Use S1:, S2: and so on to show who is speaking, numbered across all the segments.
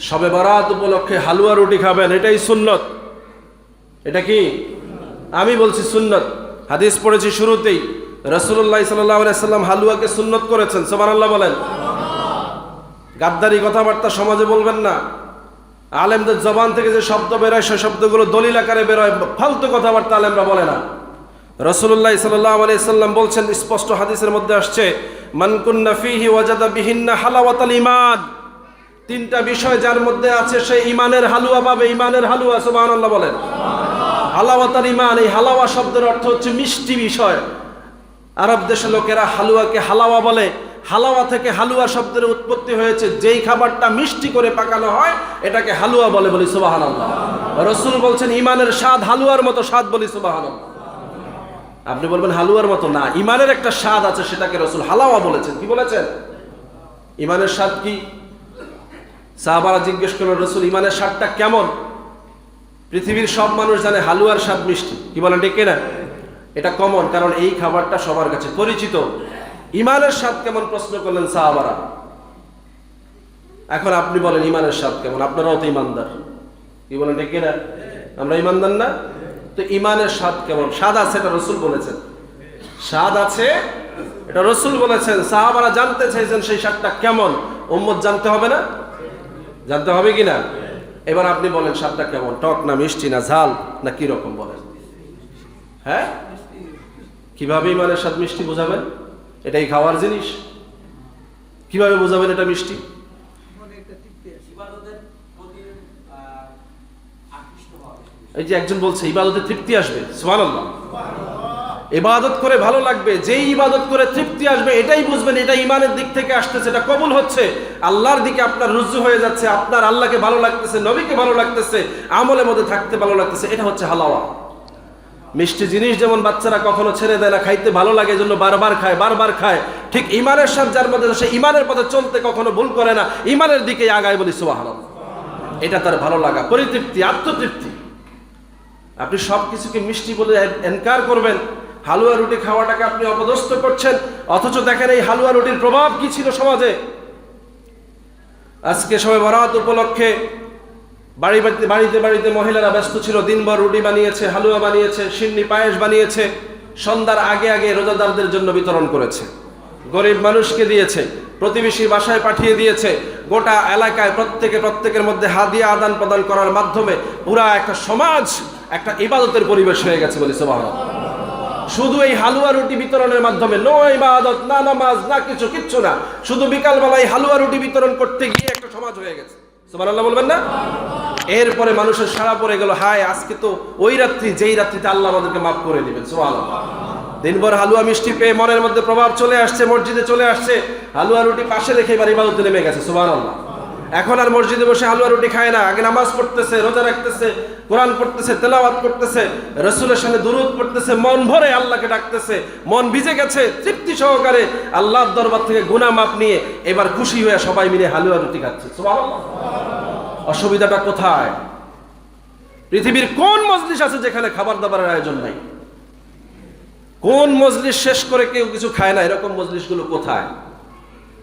S1: শবে বরাত উপলক্ষে হালুয়া রুটি খাবেন, এটাই সুন্নত। এটা কি? আমি বলছি সুন্নত। হাদিস পড়েছি শুরুতেই, রাসূলুল্লাহ সাল্লাল্লাহু আলাইহি সাল্লাম হালুয়াকে সুন্নত করেছেন। সুবহানাল্লাহ বলেন। গাদ্দারি কথাবার্তা সমাজে বলবেন না। আলেমদের জবান থেকে যে শব্দ বেরোয় সে শব্দগুলো দলিল আকারে বেরোয়, ফালতু কথাবার্তা আলেমরা বলে না। রাসূলুল্লাহ সাল্লাল্লাহু আলাইহি সাল্লাম বলছেন, স্পষ্ট হাদিসের মধ্যে আসছে, মান কুন্না ফীহি ওয়াজাদা বিহিন্না হালাওয়াতাল ঈমান। তিনটা বিষয় যার মধ্যে আছে সে ঈমানের হালুয়া পাবে। ঈমানের হালুয়া, সুবহানাল্লাহ বলেন। হালাওয়াতাল ঈমান, এই হালাওয়া শব্দের অর্থ হচ্ছে মিষ্টি বিষয়। আরব দেশের লোকেরা হালুয়াকে হালাওয়া বলে। হালাওয়া থেকে হালুয়া শব্দের উৎপত্তি হয়েছে। যেই খাবারটা মিষ্টি করে পাকানো হয় এটাকে হালুয়া বলে, বলি সুবহানাল্লাহ। রাসূল বলছেন ঈমানের স্বাদ হালুয়ার মতো স্বাদ, বলি সুবহানাল্লাহ। আপনি বলবেন হালুয়ার মতো না, ঈমানের একটা স্বাদ আছে, সেটাকে রাসূল হালাওয়া বলেছেন। কি বলেছেন? ঈমানের স্বাদ কি? সাহাবারা জিজ্ঞেস করলেন, রাসূল ঈমানের স্বাদটা কেমন? পৃথিবীর সব মানুষ জানে হালুয়ার স্বাদ মিষ্টি। কি বলেন, ঠিক কিনা? এটা কমন, কারণ এই খাবারটা সবার কাছে পরিচিত। ঈমানের স্বাদ কেমন প্রশ্ন করলেন সাহাবারা। এখন আপনি বলেন ঈমানের স্বাদ কেমন? আপনারাও তো ঈমানদার। কি বলেন, ঠিক কিনা? আমরা ঈমানদার না? তো ঈমানের স্বাদ কেমন? স্বাদ আছে, এটা রাসূল বলেছেন। স্বাদ আছে, এটা রাসূল বলেছেন। সাহাবারা জানতে চাইছেন সেই স্বাদটা কেমন। উম্মত জানতে হবে না? জানতে হবে কিনা? এবার আপনি বলেন স্বাদটা কেমন? টক না মিষ্টি না ঝাল না কি রকম বলেন? হ্যাঁ, কিভাবে ঈমানের স্বাদ মিষ্টি বোঝাবেন? এটাই খাওয়ার জিনিস। কিভাবে বোঝাবেন এটা মিষ্টি? এই যে একজন বলছে ইবাদতে তৃপ্তি আসবে, সুবহানাল্লাহ। ইবাদত করে ভালো লাগবে, যেই ইবাদত করে তৃপ্তি আসবে এটাই বুঝবেন এটা ঈমানের দিক থেকে আসতেছে, এটা কবুল হচ্ছে, আল্লাহর দিকে আপনার রুজু হয়ে যাচ্ছে, আপনার আল্লাহকে ভালো লাগতেছে, নবীকে ভালো লাগতেছে, আমলের মধ্যে থাকতে ভালো লাগতেছে, এটা হচ্ছে হালাওয়া। মিষ্টি জিনিস যেমন বাচ্চারা কখনো ছেড়ে দেয় না, খাইতে ভালো লাগে এজন্য বারবার খায়, বারবার খায়, ঠিক ঈমানের স্বাদ যার মধ্যে সে ঈমানের পথে চলতে কখনো ভুল করে না, ঈমানের দিকে আগায়, বলি সুবহানাল্লাহ। এটা তার ভালো লাগা, পরিতৃপ্তি, আত্মতৃপ্তি। আপনি সব কিছুকে মিষ্টি বলে এনকার করবেন, হালুয়া রুটি খাওয়াটাকে আপনি অপদস্থ করছেন, অথচ দেখেন এই হালুয়া রুটির প্রভাব কি ছিল সমাজে। আজকে শবে বরাত উপলক্ষে বাড়িতে বাড়িতে মহিলারা ব্যস্ত ছিল, দিনভর রুটি বানিয়েছে, হালুয়া বানিয়েছে, সিন্নি পায়েস বানিয়েছে, সন্ধ্যার আগে আগে রোজাদারদের জন্য বিতরণ করেছে, গরিব মানুষকে দিয়েছে, প্রতিবেশীর বাসায় পাঠিয়ে দিয়েছে। গোটা এলাকায় প্রত্যেকের মধ্যে হাদিয়া আদান প্রদান করার মাধ্যমে পুরা একটা সমাজ, একটা ইবাদতের পরিবেশ হয়ে গেছে, বলি সুবহানাল্লাহ। শুধু এই হালুয়া রুটি বিতরণের মাধ্যমে, নো ইবাদত, না নামাজ, না কিচ্ছু না, শুধু বিকালবেলায় হালুয়া রুটি বিতরণ করতে গিয়ে একটা সমাজ হয়ে গেছে, সুবহানাল্লাহ বলবেন না? এরপরে মানুষের সাড়া পড়ে গেল, হায় আজকে তো ওই রাত্রি যেই রাত্রিতে আল্লাহ আমাদেরকে মাফ করে দিবেন, সুবহানাল্লাহ। দিনভর হালুয়া মিষ্টি পেয়ে মনের মধ্যে প্রভাব চলে আসছে, মসজিদে চলে আসছে, হালুয়া রুটি পাশে রেখে এবার ইবাদতে নেমে গেছে, সুবহানাল্লাহ। এখন আর মসজিদে বসে হালুয়া রুটি খায় না, আগে নামাজ পড়তেছে, রোজা রাখতেছে, কোরআন পড়তেছে, তেলাওয়াত করতেছে, রাসূলের সামনে দুরূদ পড়তেছে, মন ভরে আল্লাহকে ডাকতেছে, মন ভিজে গেছে, তৃপ্তি সহকারে আল্লাহর দরবার থেকে গুনাহ মাপ নিয়ে এবার খুশি হয়ে সবাই মিলে হালুয়া রুটি খাচ্ছে, সুবহানাল্লাহ। অসুবিধাটা কোথায়? পৃথিবীর কোন মজলিস আছে যেখানে খাবার দাবারের আয়োজন নাই? কোন মজলিস শেষ করে কেউ কিছু খায় না? এরকম মজলিসগুলো কোথায়?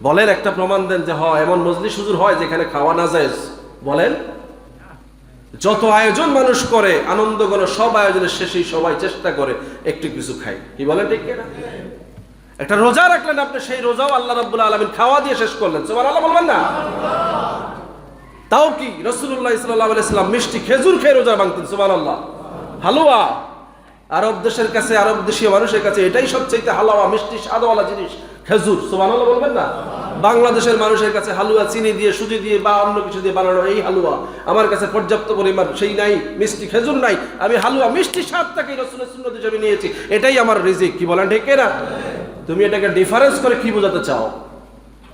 S1: বলেন, একটা প্রমাণ দেন যে হয় এমন মজলিস হুজুর হয় যেখানে খাওয়া না যায়। বলেন। যত আয়োজন মানুষ করে আনন্দ করে, সব আয়োজনের শেষেই সবাই চেষ্টা করে একটু কিছু খাই। কি বলেন, ঠিক কিনা? একটা রোজা রাখলেন আপনি, সেই রোজাও আল্লাহ রাব্বুল আলামিন খাওয়া দিয়ে শেষ করলেন, সুবহানাল্লাহ বলবেন না? তাও কি রাসূলুল্লাহ সাল্লাল্লাহু আলাইহি ওয়াসাল্লাম মিষ্টি খেজুর খেয়ে রোজা ভাঙতেন, সুবহানাল্লাহ। হালুয়া আরব দেশের কাছে, আরব দেশীয় মানুষের কাছে এটাই সবচেয়ে হালুয়া, মিষ্টি স্বাদওয়ালা জিনিস খেজুর, সুবহানাল্লাহ বলবেন না? বাংলাদেশের মানুষের কাছে হালুয়া চিনি দিয়ে, সুজি দিয়ে বা অন্য কিছু দিয়ে বানানো এই হালুয়া আমার কাছে পর্যাপ্ত পরিমাণ সেই নাই, মিষ্টি খেজুর নাই, আমি হালুয়া মিষ্টি স্বাদটাকে রাসূলের সুন্নাত হিসেবে নিয়েছি, এটাই আমার রিজিক। কি বলেন, ঠিক না? তুমি এটাকে ডিফারেন্স করে কি বোঝাতে চাও?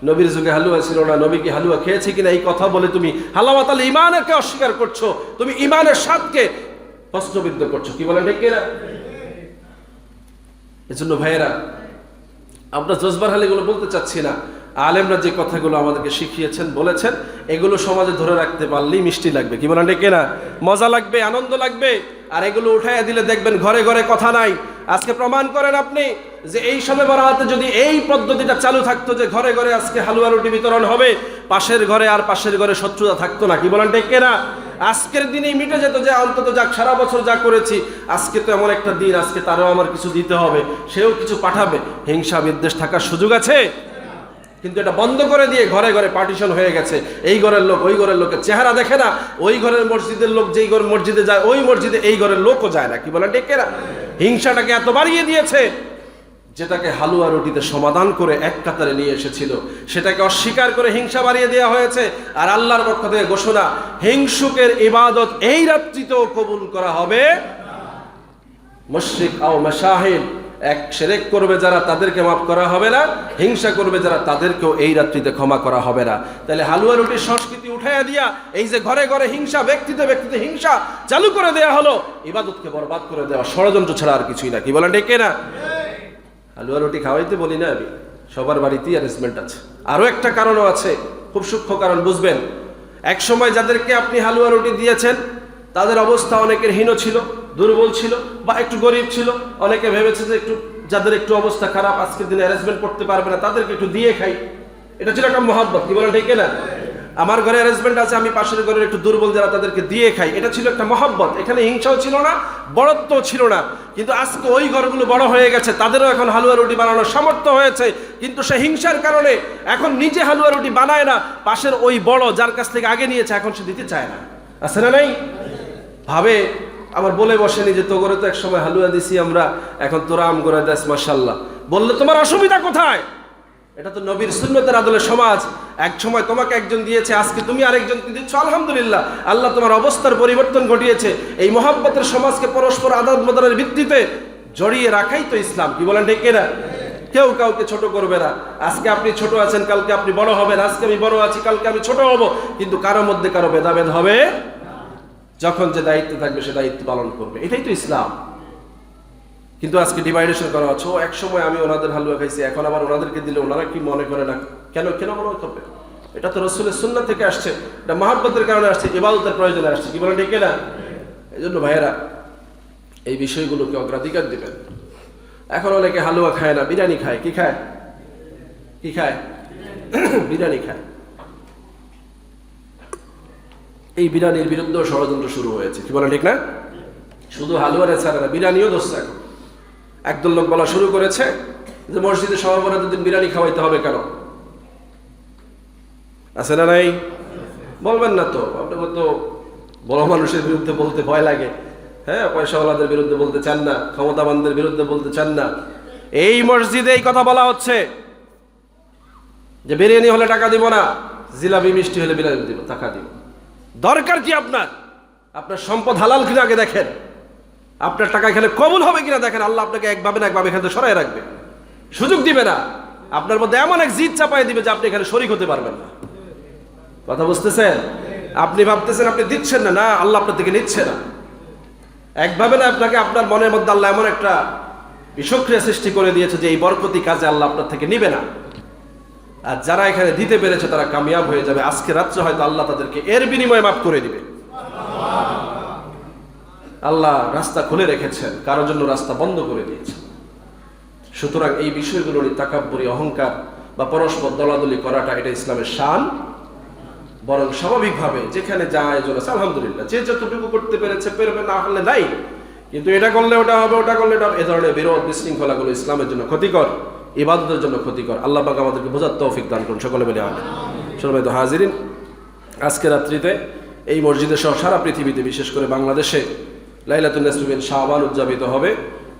S1: নবীর যুগে হালুয়া ছিল না, নবী কি হালুয়া খেয়েছে কিনা এই কথা বলে তুমি হালাওয়াতাল ঈমানকে অস্বীকার করছো, তুমি ঈমানের স্বাদকে প্রশ্নবিদ্ধ করছো। কি বলেন, ঠিক কিনা? এজন্য ভাইয়েরা, আমরা জজবার হাল এগুলো বলতে চাচ্ছি না, আলেমরা যে কথাগুলো আমাদেরকে শিখিয়েছেন, বলেছেন, এগুলো সমাজে ধরে রাখতে পারলেই মিষ্টি লাগবে। কি বলেন, ঠিক কিনা? মজা লাগবে, আনন্দ লাগবে। আর এগুলো উঠাইয়া দিলে দেখবেন ঘরে ঘরে কথা নাই, আজকে প্রমাণ করেন আপনি যে এই শবে বরাতে যদি এই পদ্ধতিটা চালু থাকতো যে ঘরে ঘরে আজকে হালুয়া রুটি বিতরণ হবে, পাশের ঘরে আর পাশের ঘরে শত্রুতা থাকতো না। কি বলেন ঠিক কিনা? আজকের দিনেই মিটে যেত যে অন্তত যাক সারা বছর যা করেছি, আজকে তো এমন একটা দিন, আজকে তারও আমার কিছু দিতে হবে, সেও কিছু পাঠাবে। হিংসা বিদ্বেষ থাকার সুযোগ আছে? কিন্তু এটা বন্ধ করে দিয়ে ঘরে ঘরে পার্টিশন হয়ে গেছে। এই ঘরের লোক ওই ঘরের লোকের চেহারা দেখে না, ওই ঘরের মসজিদের লোক যেই ঘর মসজিদে যায় ওই মসজিদে এই ঘরের লোকও যায় না। কি বলেন ঠিক কিনা? হিংসাটাকে এত বাড়িয়ে দিয়েছে, যেটাকে হালুয়া রুটিতে সমাধান করে এক কাতারে নিয়ে এসেছিল সেটাকে অস্বীকার করে হিংসা বাড়িয়ে দেওয়া হয়েছে। আর আল্লাহর পক্ষ থেকে ঘোষণা, হিংসুকের ইবাদত এই রাত্রিতেও কবুল করা হবে। মুশরিক আও মাশাহিদ, এক শিরক করবে যারা তাদেরকে মাফ করা হবে না, হিংসা করবে যারা তাদেরকেও এই রাত্রিতে ক্ষমা করা হবে না। তাহলে হালুয়া রুটির সংস্কৃতি উঠাইয়া দিয়া এই যে ঘরে ঘরে হিংসা, ব্যক্তিতে ব্যক্তিতে হিংসা চালু করে দেয়া হলো, ইবাদতকে বরবাদ করে দেওয়া ষড়যন্ত্র ছাড়া আর কিছুই না। কি বলেন ঠিক না? হালুয়া রুটি খাওয়াইতে বলি না আমি, সবার বাড়িতেই অ্যারেঞ্জমেন্ট আছে। আরো একটা কারণও আছে, খুব সূক্ষ্ম কারণ, বুঝবেন। এক সময় যাদেরকে আপনি হালুয়া রুটি দিয়েছেন তাদের অবস্থা অনেকের হীন ছিল, দুর্বল ছিল, বা একটু গরিব ছিল। অনেকে ভেবেছে যে একটু যাদের একটু অবস্থা খারাপ, আজকের দিনে অ্যারেঞ্জমেন্ট করতে পারবে না, তাদেরকে একটু দিয়ে খাই। এটা ছিল একটা মহব্বত। কি বলেন ঠিক না? আমার ঘরে অ্যারেঞ্জমেন্ট আছে, আমি পাশের ঘরের একটু দুর্বল যারা তাদেরকে দিয়ে খাই, এটা ছিল একটা মহব্বত। এখানে হিংসাও ছিল না, বড়ত্বও ছিল না। কিন্তু আজকে ওই ঘরগুলো বড় হয়ে গেছে, তাদেরও এখন হালুয়া রুটি বানানোর সামর্থ্য হয়েছে, কিন্তু সে হিংসার কারণে এখন নিজে হালুয়া রুটি বানায় না, পাশের ওই বড় যার কাছ থেকে আগে নিয়েছে এখন সে দিতে চায় না। আছে না নাই? ভাবে আবার বলে বসেনি যে তো করে তো এক সময় হালুয়া দিছি আমরা, এখন তোরা আম করে দেস মাশাআল্লাহ। বললে তোমার অসুবিধা কোথায়? এটা তো নবীর সুন্নতের আদলে সমাজ। এক সময় তোমাকে একজন দিয়েছে, আজকে তুমি আরেকজনকে দিচ্ছ, আলহামদুলিল্লাহ, আল্লাহ তোমার অবস্থার পরিবর্তন ঘটিয়েছে। এই মহব্বতের সমাজকে পরস্পর আদান প্রদানের ভিত্তিতে জড়িয়ে রাখাই তো ইসলাম। কি বলেন ঠিক না? কেউ কাউকে ছোট করবে না। আজকে আপনি ছোট আছেন, কালকে আপনি বড় হবেন। আজকে আমি বড় আছি, কালকে আমি ছোট হব, কিন্তু কারো মধ্যে কারো ভেদাভেদ হবে। যখন যে দায়িত্ব থাকবে সে দায়িত্ব পালন করবে, এটাই তো ইসলাম। কিন্তু আজকে ডিভাইডেশন করা হচ্ছে, ও এক সময় আমি ওনাদের হালুয়া খাইছি, এখন আবার ওনাদেরকে দিলে ওনারা কি মনে করে না, কেন কেন মনে করবে? এটা তো রাসূলের সুন্নাত থেকে আসছে, এটা মহব্বতের কারণে আসছে, ইবাদতের প্রয়োজনে আসছে। কি বলেন ঠিক না? এই জন্য ভাইয়েরা এই বিষয়গুলোকে অগ্রাধিকার দিবেন। এখন অনেকে হালুয়া খায় না, বিরিয়ানি খায়। কি খায়? কি খায়? বিরিয়ানি খায়। এই বিরিয়ানির বিরুদ্ধেও ষড়যন্ত্র শুরু হয়েছে। কি বলেন ঠিক না? শুধু হালুয়ারে ছাড়ে না, বিরিয়ানিও ধরছে এখন। একদল লোক বলা শুরু করেছে যে মসজিদে সভাপতির দিন বিরিয়ানি খাওয়াইতে হবে কেন? আছে না নাই? বলবেন না তো, আপনাকে তো বড় মানুষের বিরুদ্ধে বলতে ভয় লাগে। হ্যাঁ, পয়সাওয়ালাদের বিরুদ্ধে বলতে চান না, ক্ষমতাবানদের বিরুদ্ধে বলতে চান না। এই মসজিদে এই কথা বলা হচ্ছে যে বিরিয়ানি হলে টাকা দিব না, জিলাপি মিষ্টি হলে বিরিয়ানি দিব, টাকা দিব। দরকার কি আপনার? আপনার সম্পদ হালাল কিনা আগে দেখেন, আপনার টাকা এখানে কবুল হবে কিনা দেখেন। আল্লাহ আপনাকে একভাবে না একভাবে এখানে সরাই রাখবে, সুযোগ দিবে না। আপনার মধ্যে এমন এক জিদ চাপাই দিবে যে আপনি এখানে শরীক হতে পারবেন না। কথা বুঝতেছেন? আপনি ভাবতেছেন আপনি দিচ্ছেন না, না, আল্লাহ আপনার থেকে নিচ্ছে না। একভাবে না আপনাকে, আপনার মনের মধ্যে আল্লাহ এমন একটা বিষক্রিয়া সৃষ্টি করে দিয়েছে যে এই বরকতি কাজে আল্লাহ আপনার থেকে নিবে না। আর যারা এখানে দিতে পেরেছে তারা কামিয়াব হয়ে যাবে। আজকে রাত্রে হয়তো আল্লাহ তাদেরকে এর বিনিময়ে মাফ করে দিবে। আল্লাহ রাস্তা খুলে রেখেছেন, কারোর জন্য রাস্তা বন্ধ করে দিয়েছেন। সুতরাং এই বিষয়গুলোর তাকাব্বুরি, অহংকার বা পরস্পর দলাদলি করাটা এটা ইসলামের শান। বরং স্বাভাবিকভাবে যেখানে যা আয়োজন আছে আলহামদুলিল্লাহ, যে যতটুকু করতে পেরেছে পেরবে, না হলে নাই। কিন্তু এটা করলে ওটা হবে, ওটা করলে এটা, এ ধরনের বিরোধ বিশৃঙ্খলাগুলো ইসলামের জন্য ক্ষতিকর, ইবাদতের জন্য ক্ষতিকর। আল্লাহ পাক আমাদেরকে বোঝার তৌফিক দান করুন, সকলে বলে আমিন। সম্মানিত হাজিরিন, আজকে রাত্রিতে এই মসজিদে সহ সারা পৃথিবীতে, বিশেষ করে বাংলাদেশে লাইলাতুন নিসফি মিন শাবান উদযাপিত হবে।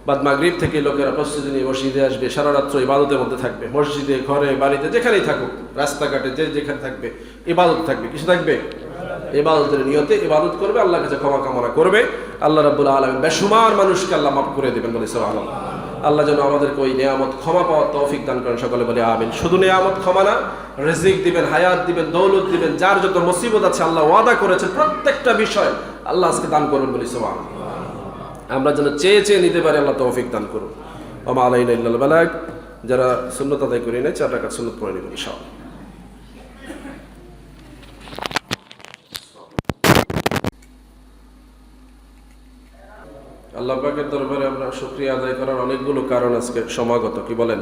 S1: বাদ মাগরিব থেকে লোকেরা প্রস্তুতি নিয়ে মসজিদে আসবে, সারা রাত্র ইবাদতের মধ্যে থাকবে। মসজিদে, ঘরে, বাড়িতে, যেখানেই থাকুক, রাস্তাঘাটে যে যেখানে থাকবে, ইবাদত থাকবে। কিছু থাকবে? ইবাদতের নিয়তে ইবাদত করবে, আল্লাহর কাছে ক্ষমা কামনা করবে। আল্লাহ রাব্বুল আলামিন বেশুমার মানুষকে আল্লাহ মাফ করে দেবেন বলে সুবহানাল্লাহ। আল্লাহ যেন আমাদেরকে ওই নিয়ামত ক্ষমা পাওয়ার তৌফিক দান করেন, সকলে বলে আমিন। শুধু নিয়ামত ক্ষমা না, রিজিক দিবেন, হায়াত দিবেন, দৌলত দিবেন, যার যত মুসিবত আছে আল্লাহ ওয়াদা করেছেন প্রত্যেকটা বিষয় আল্লাহ আজকে দান করবেন বলে সুবহানাল্লাহ। আমরা যেন চেয়ে চেয়ে নিতে পারি, আল্লাহ তৌফিক দান করুন। ওয়া মা আলাইনা ইল্লাল বালাগ। যারা সুন্নাত আদায় করি নাই 4 রাকাত সুন্নাত পড়ে নেবেন ইনশাআল্লাহ। আল্লাহ পাকের দরবারে আমরা শুকরিয়া আদায় করার অনেকগুলো কারণ আজকে সমাগত, কি বলেন?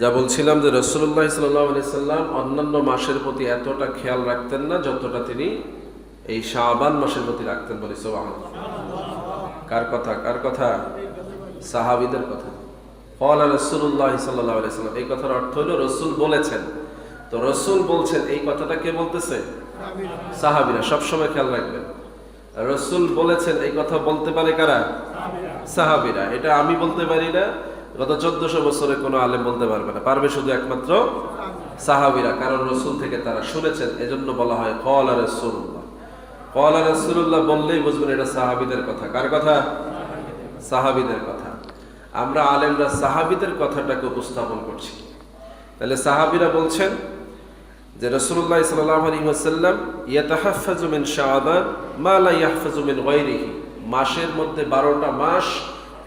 S1: যা বলছিলাম যে রাসূলুল্লাহ সাল্লাল্লাহু আলাইহি সাল্লাম অন্যান্য মাসের প্রতি এতটা খেয়াল রাখতেন না যতটা তিনি এই শাবান মাসের প্রতি রাখতেন। বলি সুবহানাল্লাহ। কার কথা? কার কথা? সাহাবীদের কথা। ক্বালা রাসূলুল্লাহ সাল্লাল্লাহু আলাইহি সাল্লাম, এই কথার অর্থ হলো রাসূল বলেছেন। তো রাসূল বলছেন, এই কথাটা কে বলতেছে? সাহাবীরা। সবসময় খেয়াল রাখবেন, রাসূল বলেছেন এই কথা বলতে পারে কারা? সাহাবীরা। এটা আমি বলতে পারি না, গত 1400 বছরে কোনো আলেম বলতে পারবে না, পারবে শুধু একমাত্র সাহাবীরা, কারণ রাসূল থেকে তারা শুনেছেন। এজন্য বলা হয় ক্বালা রাসূলুল্লাহ। ক্বালা রাসূলুল্লাহ বললেই বুঝবেন এটা সাহাবীদের কথা। কার কথা? সাহাবীদের কথা। আমরা আলেমরা সাহাবীদের কথাটাকে উপস্থাপন করছি। তাহলে সাহাবীরা বলছেন যে রাসূলুল্লাহ সাল্লাল্লাহু আলাইহি ওয়াসাল্লাম ইয়াতাহাফফাজু মিন শাবান মা লা ইয়াহফাজু মিন গায়রিহি, মাসের মধ্যে 12টা মাস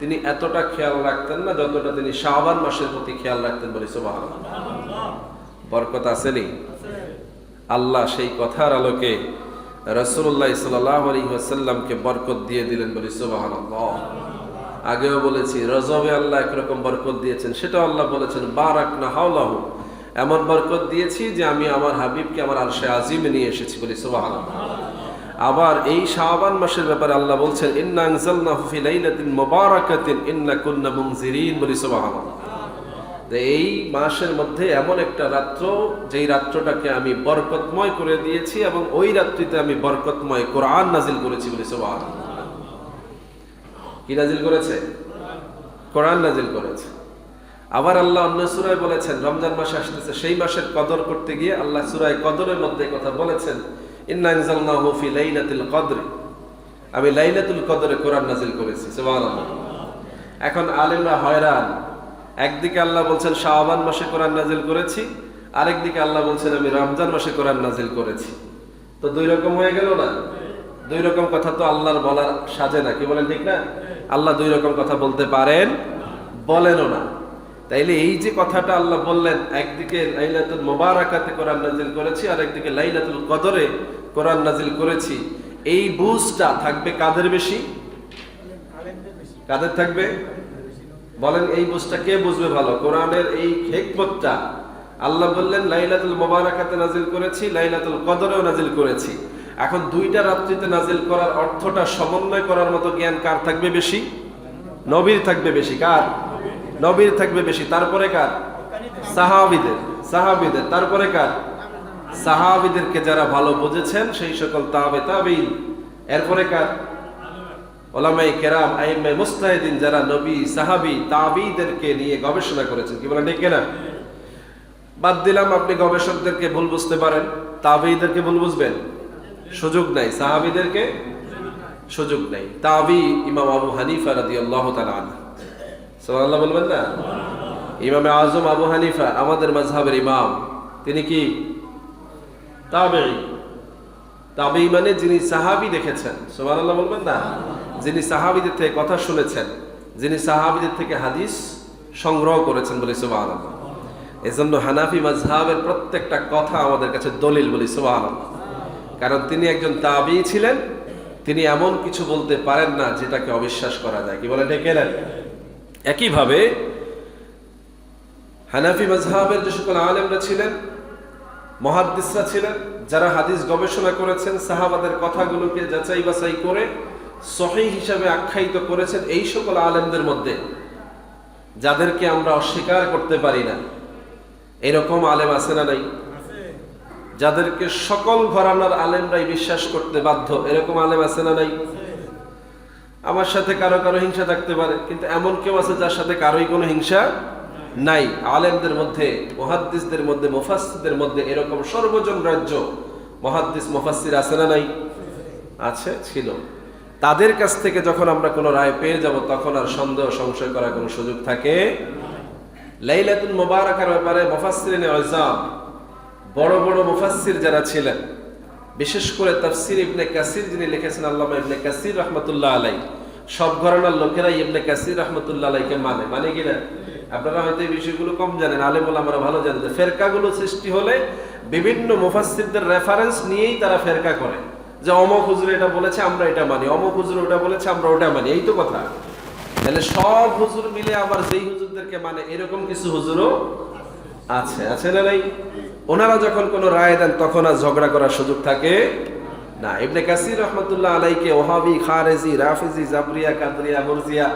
S1: তিনি এতটা খেয়াল রাখতেন না যতটা তিনি শাবান মাসের প্রতি খেয়াল রাখতেন। বলি সুবহানাল্লাহ। বরকত আসেনি? আল্লাহ সেই কথার আলোকে রাসূলুল্লাহ সাল্লাল্লাহু আলাইহি ওয়াসাল্লামকে বরকত দিয়ে দিলেন। বলি সুবহানাল্লাহ। আগেও বলেছি রজবে আল্লাহ একরকম বরকত দিয়েছেন, সেটা আল্লাহ বলেছেন বারাকনা হাওলাহু, এমন বরকত দিয়েছি যে আমি আমার হাবিবকে আমার আরশে আজিমে নিয়ে এসেছি। বলি সুবহানাল্লাহ। আবার এই শাবান মাসের ব্যাপারে আল্লাহ বলছেন ইন্না আনজালনাহু ফি লাইলাতিন মুবারাকাতিন ইন্না কুন্না মুনজিরিন। বলি সুবহানাল্লাহ। এই মাসের মধ্যে এমন একটা রাত্র, যেই রাত্রটাকে আমি বরকতময় করে দিয়েছি এবং ওই রাত্রিতে আমি বরকতময় কোরআন নাজিল করেছি। বলি সুবহানাল্লাহ। কি নাজিল করেছে? কোরআন নাজিল করেছে। আবার আল্লাহ অন্য সূরায় বলেছেন রমজান মাস আসতেছে, সেই মাসের কদর করতে গিয়ে আল্লাহ সূরায় কদরের মধ্যে কথা বলেছেন ইন্না আনজালনাহু ফি লাইলাতিল কদর, আমি লাইলাতুল কদরে কোরআন নাজিল করেছি। সুবহানাল্লাহ। এখন আলেমরা হয়রান, একদিকে আল্লাহ বলছেন শাবান মাসে কোরআন নাজিল করেছি, আরেকদিকে আল্লাহ বলছেন আমি রমজান মাসে কোরআন নাজিল করেছি। তো দুই রকম হয়ে গেল না? দুই রকম কথা তো আল্লাহর বলার সাজে না, কি বলেন? ঠিক না? আল্লাহ দুই রকম কথা বলতে পারেন, বলেনও না। তাইলে এই যে কথাটা আল্লাহ বললেন, একদিকে লাইলাতুল মুবারাকাতে কোরআন নাজিল করেছি, আর একদিকে লাইলাতুল কদরে কোরআন নাজিল করেছি, এই বুঝটা থাকবে কাদের বেশি? কাদের থাকবে? বলেন এই বুঝটা কে বুঝবে ভালো? কোরআনের এই হিকমতটা আল্লাহ বললেন লাইলাতুল মুবারাকাতে নাজিল করেছি, লাইলাতুল কদরেও নাজিল করেছি। এখন দুইটা রাত্রিতে নাজিল করার অর্থটা সমন্বয় করার মতো জ্ঞান কার থাকবে বেশি? নবীর থাকবে বেশি। কার? নবীর থাকবে বেশি। তারপরে কার? সাহাবীদের। সাহাবীদের। তারপরে কার? সাহাবীদেরকে যারা ভালো বুঝেছেন সেই সকল তাবে তাবেঈন। এরপরে কার? উলামায়ে কেরাম, আইম্মে মুজতাহিদিন, যারা নবী, সাহাবী, তাবেঈদেরকে নিয়ে গবেষণা করেছেন। কি বলেন? ঠিক না? বাদ দিলাম আপনি গবেষকদেরকে ভুল বুঝতে পারেন, তাবেঈদেরকে ভুল বুঝবেন? সুযোগ নাই। সাহাবীদেরকে সুযোগ নাই। তাবি ইমাম আবু হানিফা রাদিয়াল্লাহু তাআলা আনহু, সুবহানাল্লাহ বলবেন না? ইমামে আজম আবু হানিফা আমাদের মাযহাবের ইমাম, তিনি কি তাবেঈ? তাবেঈ মানে যিনি সাহাবী দেখেছেন। সুবহানাল্লাহ বলবেন না? যিনি সাহাবীদের থেকে কথা শুনেছেন, যিনি সাহাবীদের থেকে হাদিস সংগ্রহ করেছেন। বলি সুবহানাল্লাহ। এজন্য হানাফি মাযহাবের প্রত্যেকটা কথা আমাদের কাছে দলিল। বলি সুবহানাল্লাহ। কারণ তিনি একজন তাবেঈ ছিলেন, তিনি এমন কিছু বলতে পারেন না যেটাকে অবিশ্বাস করা যায়। কি বলেন? ঠিক না? একইভাবে হানাফি মাযহাবের যে সকল আলেমরা ছিলেন, মুহাদ্দিসরা ছিলেন, যারা হাদিস গবেষণা করেছেন, সাহাবাদের কথাগুলোকে যাচাই বাছাই করে সহিহ হিসাবে আখ্যায়িত করেছেন, এই সকল আলেমদের মধ্যে যাদেরকে আমরা অস্বীকার করতে পারি না, এরকম আলেম আছে না নাই? যাদেরকে সকল ঘরানার আলেমরাই বিশ্বাস করতে বাধ্য, এরকম আলেম আছে না নাই? আমার সাথে কারো কারো হিংসা থাকতে পারে, কিন্তু এমন কেউ আছে যার সাথে কারোই কোনো হিংসা নাই। আলেমদের মধ্যে, মুহাদ্দিসদের মধ্যে, মুফাসসিরদের মধ্যে এরকম সর্বজন রাজ্য মুহাদ্দিস মুফাসসির আছে না নাই? আছে, ছিল। তাদের কাছ থেকে যখন আমরা কোনো রায় পেয়ে যাব তখন আর সন্দেহ সংশয় করার কোনো সুযোগ থাকে। লাইলাতুল মুবারাকার ব্যাপারে মুফাসসিরিনে আযম, বড় বড় মুফাসসির যারা ছিলেন, বিশেষ করে তাফসীর ইবনে কাসির যিনি লিখেছেন, আল্লামা ইবনে কাসির রাহমাতুল্লাহ আলাইহি, সব ঘরানার লোকেরাই ইবনে কাসির রাহমাতুল্লাহ আলাইহিকে মানে কি না? আপনারা হয়তো এই বিষয়গুলো কম জানেন, আলেম ওলামারা ভালো জানেন। ফেরকাগুলো সৃষ্টি হলে বিভিন্ন মুফাসসিরদের রেফারেন্স নিয়েই তারা ফেরকা করে। যে অমুক হুজুর এটা বলেছে আমরা এটা মানি, অমুক হুজুর ওটা বলেছে আমরা ওটা মানি, এই তো কথা। তাহলে সব হুজুর মিলে আবার যেই হুজুরদেরকে মানে এরকম কিছু হুজুরও আছে, আছে না নাই? ওনারা যখন কোনো রায় দেন তখন আর ঝগড়া করার সুযোগ থাকে না। ইবনে কাসির রহমতুল্লাহ আলাইকে ওহাবি, খারেজি, রাফিজি, জাবরিয়া, কাদরিয়া, মুরজিয়া,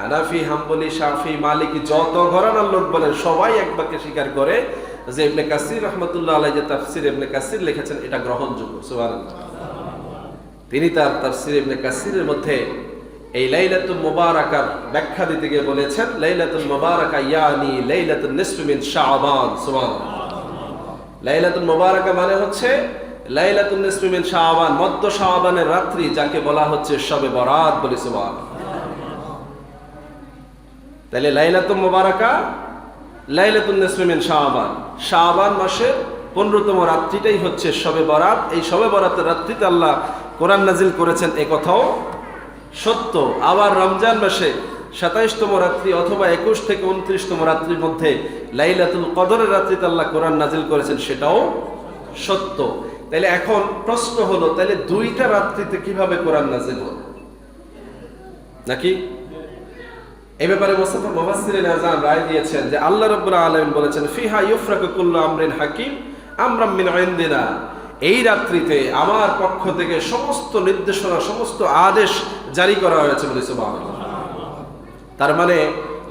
S1: হানাফি, হাম্বলি, শাফি, মালিকি যত ঘরানার লোক বলেন সবাই এক বাক্যে স্বীকার করে যে ইবনে কাসির রহমতুল্লাহ আলাই যে তাফসির ইবনে কাসির লিখেছেন এটা গ্রহণযোগ্য। সুবহানাল্লাহ। তিনি তার তাফসির ইবনে কাসিরের মধ্যে এই লাইলাতুল মুবারাকার ব্যাখ্যা দিতে গিয়ে বলেছেন, লাইলাতুল মুবারাকা ইয়ানি লাইলাতুন নিসফি মিন শাবান। সুবহানাল্লাহ। লাইলাতুল মুবারাকা মানে হচ্ছে লাইলাতুন নিসফি মিন শাবান, মধ্য শাবানের রাত্রি, যাকে বলা হচ্ছে শবে বরাত বলে। সুবহানাল্লাহ। তাহলে লাইলাতুল মুবারাকা লাইলাতুন নিসফি মিন শাবান, শাবান মাসের 15তম রাত্রিটাই হচ্ছে শবে বরাত। এই শবে বরাতের রাত্রিতে আল্লাহ কোরআন নাজিল করেছেন, এ কথাও সত্য। আবার রমজান মাসে 27তম রাত্রি অথবা 21 থেকে 29তম রাত্রির মধ্যে লাইলাতুল কদরের রাত্রিতে আল্লাহ কোরআন নাজিল করেছেন, সেটাও সত্য। তাহলে এখন প্রশ্ন হলো, তাহলে দুইটা রাত্রিতে কিভাবে কোরআন নাজিল হলো? নাকি এই ব্যাপারে মুফাসসিরিন আযম রায় দিয়েছেন যে আল্লাহ রাব্বুল আলামিন বলেছেন, ফিহা ইউফরাকু কুল্লু আমরিন হাকিম আমরাম মিন ইনদিনা, এই রাত্রিতে আমার পক্ষ থেকে সমস্ত নির্দেশনা, সমস্ত আদেশ জারি করা হয়েছে বলে। সুবহানাল্লাহ। তার মানে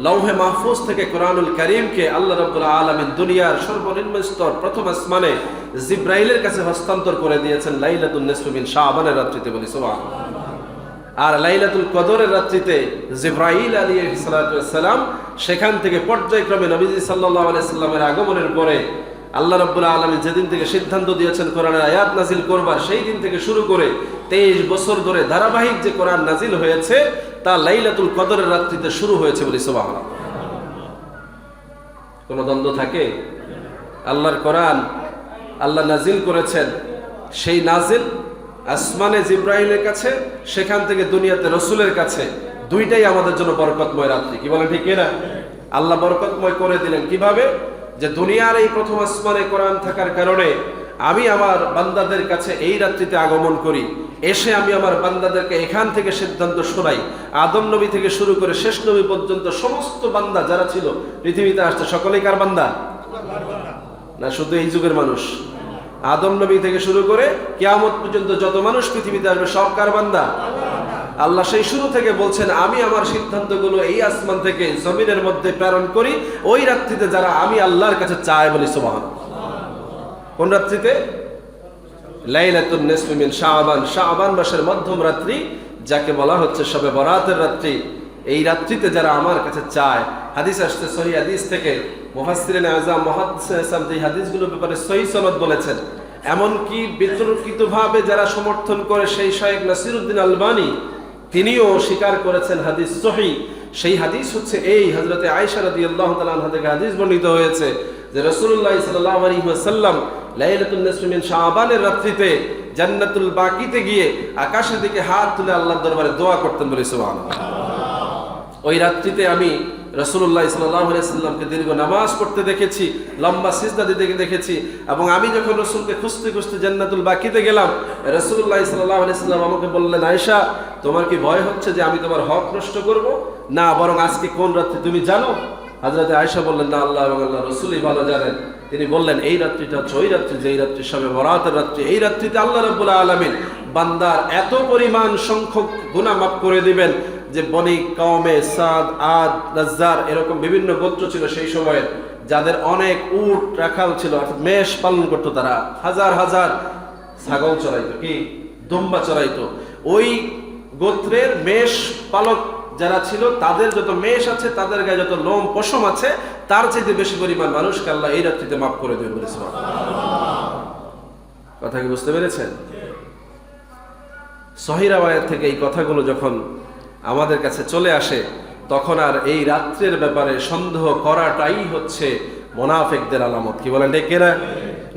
S1: লৌহে মাহফুজ থেকে কোরআনুল কারীমকে আল্লাহ রাব্বুল আলামিন দুনিয়ার সর্বনিম্ন স্তর প্রথম আসমানে জিব্রাইলের কাছে হস্তান্তর করে দিয়েছেন লাইলাতুন নিসফি মিন শাবানের রাত্রিতে বলে। সুবহানাল্লাহ। আর লাইলাতুল কদরের রাত্রিতে জিব্রাইল আলাইহিস সালাতু ওয়াস সালাম সেখান থেকে পর্যায়ক্রমে নবীজি সাল্লাল্লাহু আলাইহি সাল্লামের আগমনের পরে আল্লাহ রাব্বুল আলামিন যেদিন থেকে সিদ্ধান্ত দিয়েছেন কোরআনের আয়াত নাজিল করবার, সেই দিন থেকে শুরু করে 23 বছর ধরে ধারাবাহিক যে কোরআন নাজিল হয়েছে তা লাইলাতুল কদরের রাত্রিতে শুরু হয়েছে বলে। সুবহানাল্লাহ। কোন দ্বন্দ্ব থাকে? আল্লাহর কোরআন আল্লাহ নাজিল করেছেন, সেই নাজিল আসমানে জিব্রাইলের কাছে, সেখান থেকে দুনিয়াতে রসুলের কাছে, দুইটাই আমাদের জন্য বরকতময় রাত্রি। কি বলেন, ঠিক না? আল্লাহ বরকতময় করে দিলেন কিভাবে? যে দুনিয়ার এই প্রথম আসমানে কোরআন থাকার কারণে আমি আমার বান্দাদের কাছে এই রাত্রিতে আগমন করি, এসে আমি আমার বান্দাদেরকে এখান থেকে সিদ্ধান্ত শোনাই। আদম নবী থেকে শুরু করে শেষ নবী পর্যন্ত সমস্ত বান্দা যারা ছিল পৃথিবীতে আসছে, সকলেই কার বান্দা? না শুধু এই যুগের মানুষ? আদম নবী থেকে শুরু করে কিয়ামত পর্যন্ত যত মানুষ পৃথিবীতে আসবে সব কার বান্দা? আল্লাহ সেই শুরু থেকে বলছেন, আমি আমার সিদ্ধান্তগুলো এই আসমান থেকে জমিনের মধ্যে প্রেরণ করি ওই রাত্রিতে যারা আমি আল্লাহর কাছে চাই বলি। সুবহানাল্লাহ। কোন রাত্রিতে? লাইলাতুন নিসফি মিন শাবান, শাবান মাসের মধ্যম রাত্রি, যাকে বলা হচ্ছে শবে বরাতের রাত্রি। এই রাত্রিতে যারা আমার কাছে চায়, হাদিস আসছে সহিহ হাদিস থেকে, মুফাসসিরিন আযম মুহাদ্দিসিন যে হাদিসগুলোর ব্যাপারে সহিহ সনদ বলেছেন, এমনকি বিতর্কিতভাবে যারা সমর্থন করে সেই শাইখ নাসিরউদ্দিন আলবানী তিনিও স্বীকার করেছেন হাদিস সহিহ। সেই হাদিস হচ্ছে এই হযরতে আয়েশা রাদিয়াল্লাহু তাআলা আনহা থেকে হাদিস বর্ণিত হয়েছে যে রাসূলুল্লাহ সাল্লাল্লাহু আলাইহি ওয়াসাল্লাম লাইলাতুন নিসফি মিন শাবানের রাত্রিতে জান্নাতুল বাকিতে গিয়ে আকাশের দিকে হাত তুলে আল্লাহর দরবারে দোয়া করতেন বলে। সুবহানাল্লাহ। ওই রাত্রিতে আমি রাসূলুল্লাহ সাল্লাল্লাহু আলাইহি ওয়াসাল্লামকে দীর্ঘ নামাজ পড়তে দেখেছি, লম্বা সিজদা দিতে দেখেছি, এবং আমি যখন রাসূলকে খুঁজতে খুঁজতে জান্নাতুল বাকিতে গেলাম, রাসূলুল্লাহ সাল্লাল্লাহু আলাইহি ওয়াসাল্লাম আমাকে বললেন, আয়েশা তোমার কি ভয় হচ্ছে যে আমি তোমার হক নষ্ট করব? না, বরং আজকে কোন রাত্রি তুমি জানো? হযরতে আয়েশা বললেন, না, আল্লাহ এবং আল্লাহর রাসূলই ভালো জানেন। তিনি বললেন, এই রাত্রিটা হচ্ছে ওই রাত্রি যেই রাত্রি শবে বরাতের রাত্রি। এই রাত্রিতে আল্লাহ রাব্বুল আলামিন বান্দার এত পরিমাণ সংখ্যক গুনাহ মাফ করে দিবেন যে বনি কওমে সাদ, আদ, নাজ্জার এরকম বিভিন্ন গোত্র ছিল সেই সময়ে, যাদের অনেক উট রাখাল ছিল, অর্থাৎ মেষ পালন করতো, তারা হাজার হাজার ছাগল চড়াইতো, কি দুম্বা চড়াইতো। ওই গোত্রের মেষ পালক যারা ছিল, তাদের যত মেষ আছে, তাদের গায়ে যত লোম পশম আছে, তার চাইতে বেশি পরিমাণ মানুষকে আল্লাহ এই রাত্রিতে মাফ করে দেবে বলেছে। কথা কি বুঝতে পেরেছেন? সহিহ রাওয়ায়াত থেকে এই কথাগুলো যখন আমাদের কাছে চলে আসে, তখন আর এই রাত্রের ব্যাপারে সন্দেহ করাটাই হচ্ছে মুনাফিকদের আলামত। কি বলেন, ঠিক কিনা?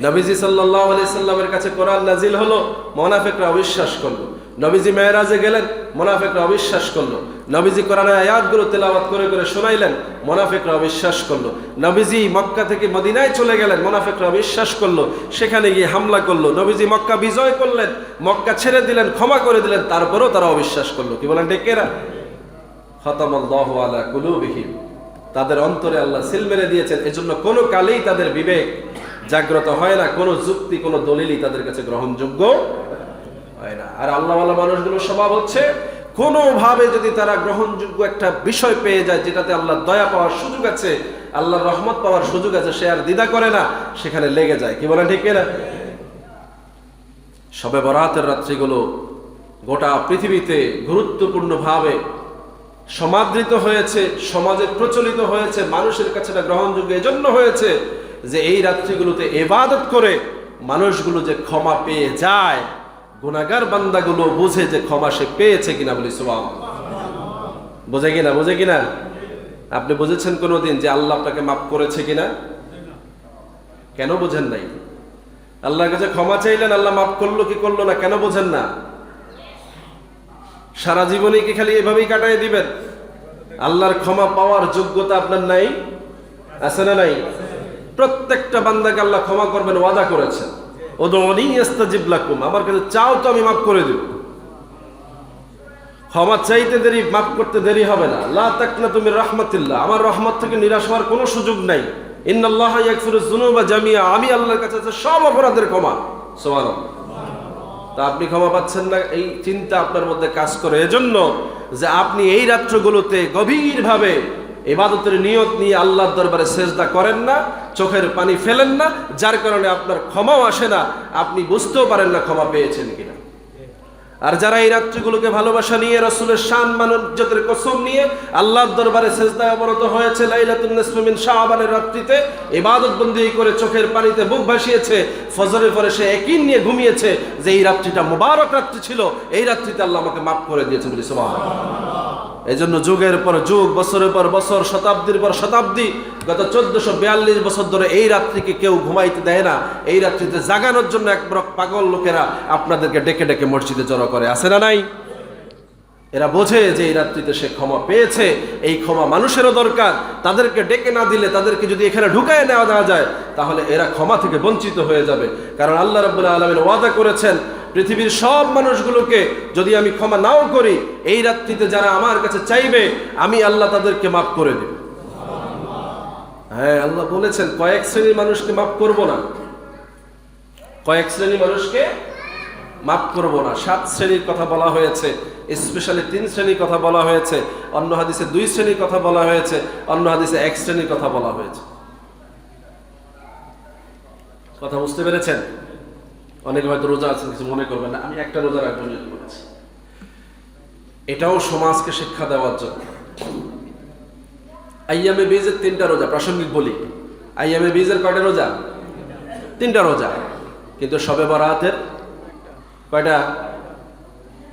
S1: নবীজি সাল্লাল্লাহু আলাইহি সাল্লামের কাছে কোরআন নাজিল হলো, মুনাফিকরা অবিশ্বাস করলো। নবীজি মেরাজে গেলেন, মুনাফিকরা অবিশ্বাস করলো। নবীজি কোরআনের আয়াতগুলো তেলাওয়াত করে করে শোনাইলেন, মুনাফিকরা অবিশ্বাস করলো। নবীজি মক্কা থেকে মদিনায় চলে গেলেন, মুনাফিকরা অবিশ্বাস করলো, সেখানে গিয়ে হামলা করলো। নবীজি মক্কা বিজয় করলেন, মক্কা ছেড়ে দিলেন, ক্ষমা করে দিলেন, তারপরেও তারা অবিশ্বাস করলো। কি বলেন ঠিক কিনা? খতামাল্লাহু আলা কুলুবিহিম, তাদের অন্তরে আল্লাহ সিল মেরে দিয়েছেন। এজন্য কোনো কালেই তাদের বিবেক জাগ্রত হয় না, কোনো যুক্তি কোনো দলিলই তাদের কাছে গ্রহণযোগ্য হয় না। আর আল্লাহওয়ালা মানুষগুলোর স্বভাব হচ্ছে, কোনোভাবে যদি তারা গ্রহণযোগ্য একটা বিষয় পেয়ে যায় যেটাতে আল্লাহর দয়া পাওয়ার সুযোগ আছে, আল্লাহর রহমত পাওয়ার সুযোগ আছে, সে আর দ্বিধা করে না, সেখানে লেগে যায়। কি বলেন ঠিক কিনা? শবে বরাতের রাত্রিগুলো গোটা পৃথিবীতে গুরুত্বপূর্ণভাবে সমাদৃত হয়েছে, সমাজে প্রচলিত হয়েছে, মানুষের কাছে এটা গ্রহণযোগ্য এজন্য হয়েছে যে এই রাত্রিগুলোতে ইবাদত করে মানুষগুলো যে ক্ষমা পেয়ে যায়, গুনাহগার বান্দাগুলো বুঝে যে ক্ষমা সে পেয়েছে কিনা। বলি সুবহানাল্লাহ। বোঝে কিনা? বোঝে কিনা? আপনি বুঝেছেন কোনোদিন যে আল্লাহ আপনাকে মাফ করেছে কিনা? কেন বোঝেন নাই? আল্লাহর কাছে ক্ষমা চাইলেন, আল্লাহ মাফ করলো কি করলো না, কেন বোঝেন না? সারা জীবনে কি খালি এভাবেই কাটাই দিবেন? আল্লাহর ক্ষমা পাওয়ার যোগ্যতা আপনার নাই? আছে না নাই? প্রত্যেকটা বান্দাকে আল্লাহ ক্ষমা করবেন, ওয়াদা করেছেন। উদউনি আস্তাজিব লাকুম, আমার কাছে চাও তো আমি মাফ করে দেব। ক্ষমা চাইতে দেরি, মাফ করতে দেরি হবে না। লা তাকনাতু মির রাহমাতিল্লাহ, আমার রহমত থেকে নিরাশ হওয়ার কোনো সুযোগ নাই। ইন্নাল্লাহা ইয়াগফিরুয যুনুবা জামিআ, আমি আল্লাহর কাছে আছে সব অপরাধের ক্ষমা। সুবহানাল্লাহ। তা আপনি ক্ষমা পাচ্ছেন না, এই চিন্তা আপনার মধ্যে কাজ করে এজন্য যে আপনি এই রাত্রগুলোতে গভীরভাবে ইবাদতের নিয়ত নিয়ে আল্লাহর দরবারে সেজদা করেন না, চোখের পানি ফেলেন না, যার কারণে আপনার ক্ষমাও আসে না, আপনি বুঝতেও পারেন না ক্ষমা পেয়েছেন কিনা। আর যারা এই রাত্রিগুলোকে ভালোবাসা নিয়ে, রাসূলের শান মানজ্জতের কসম নিয়ে আল্লাহর দরবারে সেজদায় অবনত হয়েছে, লাইলাতুন নিসফি মিন শাবানের রাত্রিতে ইবাদত বন্দেগী করে চোখের পানিতে বুক ভাসিয়েছে, ফজরের পরে সে ইয়াকিন নিয়ে ঘুমিয়েছে যে এই রাত্রিটা মুবারক রাত্রি ছিল, এই রাত্রিতে আল্লাহ আমাকে মাফ করে দিয়েছেন। বলি সুবহানাল্লাহ। এই জন্য যুগের পর যুগ, বছরের পর বছর, শতাব্দীর পর শতাব্দী, গত 1442 বছর ধরে এই রাত্রিকে কেউ ঘুমাইতে দেয় না। এই রাত্রিতে জাগানোর জন্য এক বড় পাগল লোকেরা আপনাদেরকে ডেকে ডেকে মসজিদে জড়ো করে, আছে না নাই? এরা বোঝে যে এই রাত্রিতে সে ক্ষমা পেয়েছে, এই ক্ষমা মানুষেরও দরকার। তাদেরকে ডেকে না দিলে, তাদেরকে যদি এখানে ঢুকায় নেওয়া যায়, তাহলে এরা ক্ষমা থেকে বঞ্চিত হয়ে যাবে। কারণ আল্লাহ রাব্বুল আলামিন ওয়াদা করেছেন, পৃথিবীর সব মানুষগুলোকে যদি আমি ক্ষমা নাও করি, এই রাত্রিতে যারা আমার কাছে চাইবে, আমি আল্লাহ তাদেরকে মাফ করে দেব। হ্যাঁ, আল্লাহ বলেছেন কয়েক শ্রেণীর মানুষকে মাফ করব না, কয়েক শ্রেণীর মানুষকে মাফ করব না। 7 শ্রেণীর কথা বলা হয়েছে, স্পেশালি 3 শ্রেণীর কথা বলা হয়েছে, অন্য হাদিসে 2 শ্রেণীর কথা বলা হয়েছে, অন্য হাদিসে 1 শ্রেণীর কথা বলা হয়েছে। কথা বুঝতে পেরেছেন? অনেকে হয়তো রোজা আছেন, কিছু মনে করবেন না, আমি একটা রোজা রাখবো নিয়ত করেছি। এটাও সমাজকে শিক্ষা দেওয়ার জন্য। আইয়ামে বীজের 3টা রোজা, প্রাসঙ্গিক বলি, আইয়ামে বীজের কয়টা রোজা? 3টা রোজা। কিন্তু শবে বরাতের কয়টা?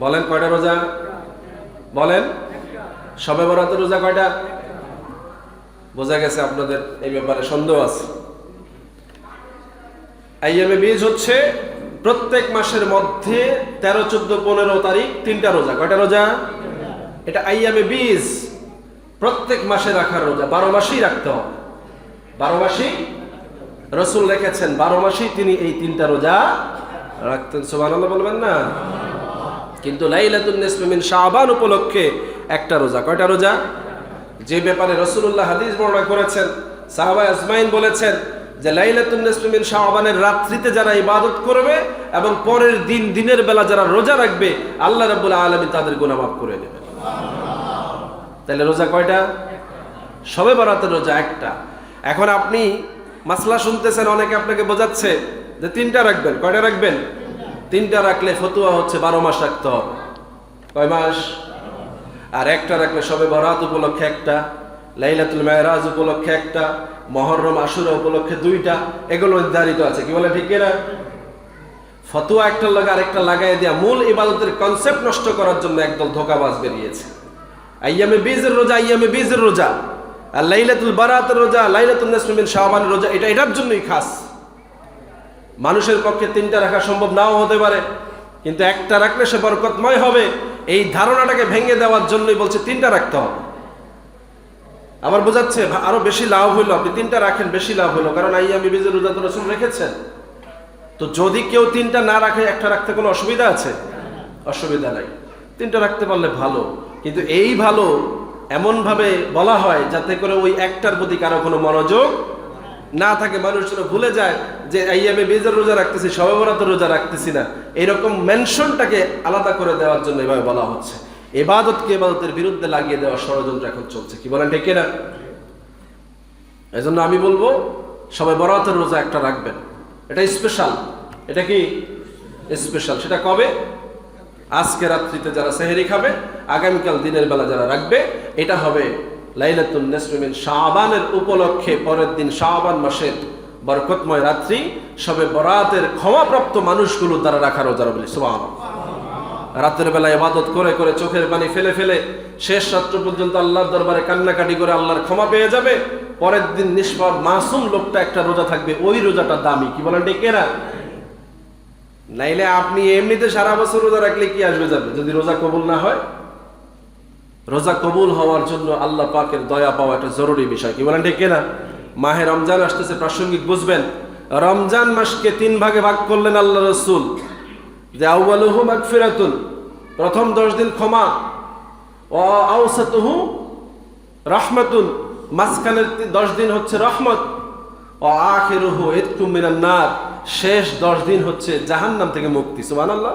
S1: বলেন কয়টা রোজা? বলেন। শবে বরাতের রোজা কয়টা? বোঝা গেছে আপনাদের এই ব্যাপারে সন্দেহ আছে। আইয়ামে বীজ হচ্ছে প্রত্যেক মাসের মধ্যে 13, 14, 15 তারিখ 3টা রোজা। কয়টা রোজা? এটা আইয়ামে বীজ, প্রত্যেক মাসে রাখার রোজা, 12 মাসেই রাখতে হবে। 12 মাসেই রাসূল রেখেছেন, 12 মাসেই তিনি এই 3টা রোজা রাখতেন। সুবহানাল্লাহ বলবেন না? কিন্তু লাইলাতুন নিসফি মিন শাবান উপলক্ষে একটা রোজা। কয়টা রোজা? যে ব্যাপারে রাসূলুল্লাহ হাদিস বর্ণনা করেছেন, সাহাবা আজমাইন বলেছেন যে লাইলাতুন নিসফি মিন শাবানের রাত্রিতে যারা ইবাদত করবে এবং পরের দিন দিনের বেলা যারা রোজা রাখবে, আল্লাহ রাব্বুল আলামিন তাদের গুনাহ মাফ করে দেবেন। তাহলে রোজা কয়টা? শবে বরাতের রোজা একটা। এখন আপনি মাসলা শুনতেছেন, অনেকে আপনাকে বোঝাচ্ছে যে 3টা রাখবেন। কয়টা রাখবেন? 3টা রাখলে ফতোয়া হচ্ছে 12 মাস রাখতে হবে। কয় মাস? আর একটা রাখলে শবে বরাত উপলক্ষে একটা, লাইলাতুল মেরাজ উপলক্ষে একটা, মুহররম আশুরা উপলক্ষে 2টা, এগুলো নির্ধারিত আছে। কি বলে ঠিক কিনা? ফতোয়া একটার লগে আরেকটা লাগাই দেয়া মূল ইবাদতের কনসেপ্ট নষ্ট করার জন্য একদল ধোঁকাবাজ বেরিয়েছে। আইয়ামে বীজের রোজা আইয়ামে বীজের রোজা, আর লাইলাতুল বারাতের রোজা, লাইলাতুন নিসফি মিন শাবানের রোজা, এটার জন্যই খাস। মানুষের পক্ষে 3টা রাখা সম্ভব নাও হতে পারে, কিন্তু একটা রাখলে সে বরকতময় হবে, এই ধারণাটাকে ভেঙে দেওয়ার জন্যই বলছে 3টা রাখতে হবে। আবার বোঝাচ্ছে আরো বেশি লাভ হইলো, আপনি 3টা রাখেন, বেশি লাভ হইলো, কারণ আইয়ামে বীজের রোজা তো রাসূল রেখেছেন। তো যদি কেউ 3টা না রাখে, একটা রাখতে কোনো অসুবিধা আছে? অসুবিধা নাই, 3টা রাখতে পারলে ভালো। কিন্তু এই ভালো এমন ভাবে বলা হয় যাতে করে ওই একটার প্রতি কারো কোনো মনোযোগ না থাকে, মানুষ যেন ভুলে যায় যে আইয়ামে বীজের রোজা রাখতেছি, শবে বরাতের রোজা রাখতেছি না। এরকম মেনশনটাকে আলাদা করে দেওয়ার জন্য এভাবে বলা হচ্ছে। ইবাদতকে ইবাদতের বিরুদ্ধে লাগিয়ে দেওয়ার ষড়যন্ত্র এখন চলছে, কি বলেন ঠিক না? এই জন্য আমি বলবো শবে বরাতের রোজা একটা রাখবেন, এটা স্পেশাল। এটা কি স্পেশাল? সেটা কবে? আজকে রাত্রিতে যারা সেহরি খাবে, আগামীকাল দিনের বেলা যারা রাখবে, এটা হবে লাইলাতুন নিসফি মিন শাবানের উপলক্ষে, পরের দিন শাবান মাসের বরকতময় রাত্রি, শবে বরাতের ক্ষমাপ্রাপ্ত মানুষগুলো দ্বারা রাখা রোজা। বলি সুবহানাল্লাহ। রাতের বেলা ইবাদত করে করে চোখের পানি ফেলে ফেলে শেষ রাত্র পর্যন্ত আল্লাহর দরবারে কান্নাকাটি করে আল্লাহর ক্ষমা পেয়ে যাবে। পরের দিন নিষ্পাপ মাসুম লোকটা একটা রোজা থাকবে, ওই রোজাটা দামি, কি বলেন ঠিক না? নাইলে আপনি এমনিতে সারা বছর রোজা রাখলে কি আসবে যাবে যদি রোজা কবুল না হয়? রোজা কবুল হওয়ার জন্য আল্লাহ পাকের দয়া পাওয়া একটা জরুরি বিষয়, কি বলেন ঠিক না? মাহে রমজান আসতেছে, প্রাসঙ্গিক বুঝবেন। রমজান মাসকে 3 ভাগে ভাগ করলেন আল্লাহ রাসূল, যে আউয়ালুহু মাগফিরাতুন, প্রথম 10 দিন ক্ষমা, ওয়া আওসাতুহু রাহমাতুন, মাঝখানের 10 দিন হচ্ছে রহমত, ওয়া আখিরুহু ইতকুম মিনান নার, শেষ 10 দিন হচ্ছে জাহান্নাম থেকে মুক্তি। সুবহানাল্লাহ।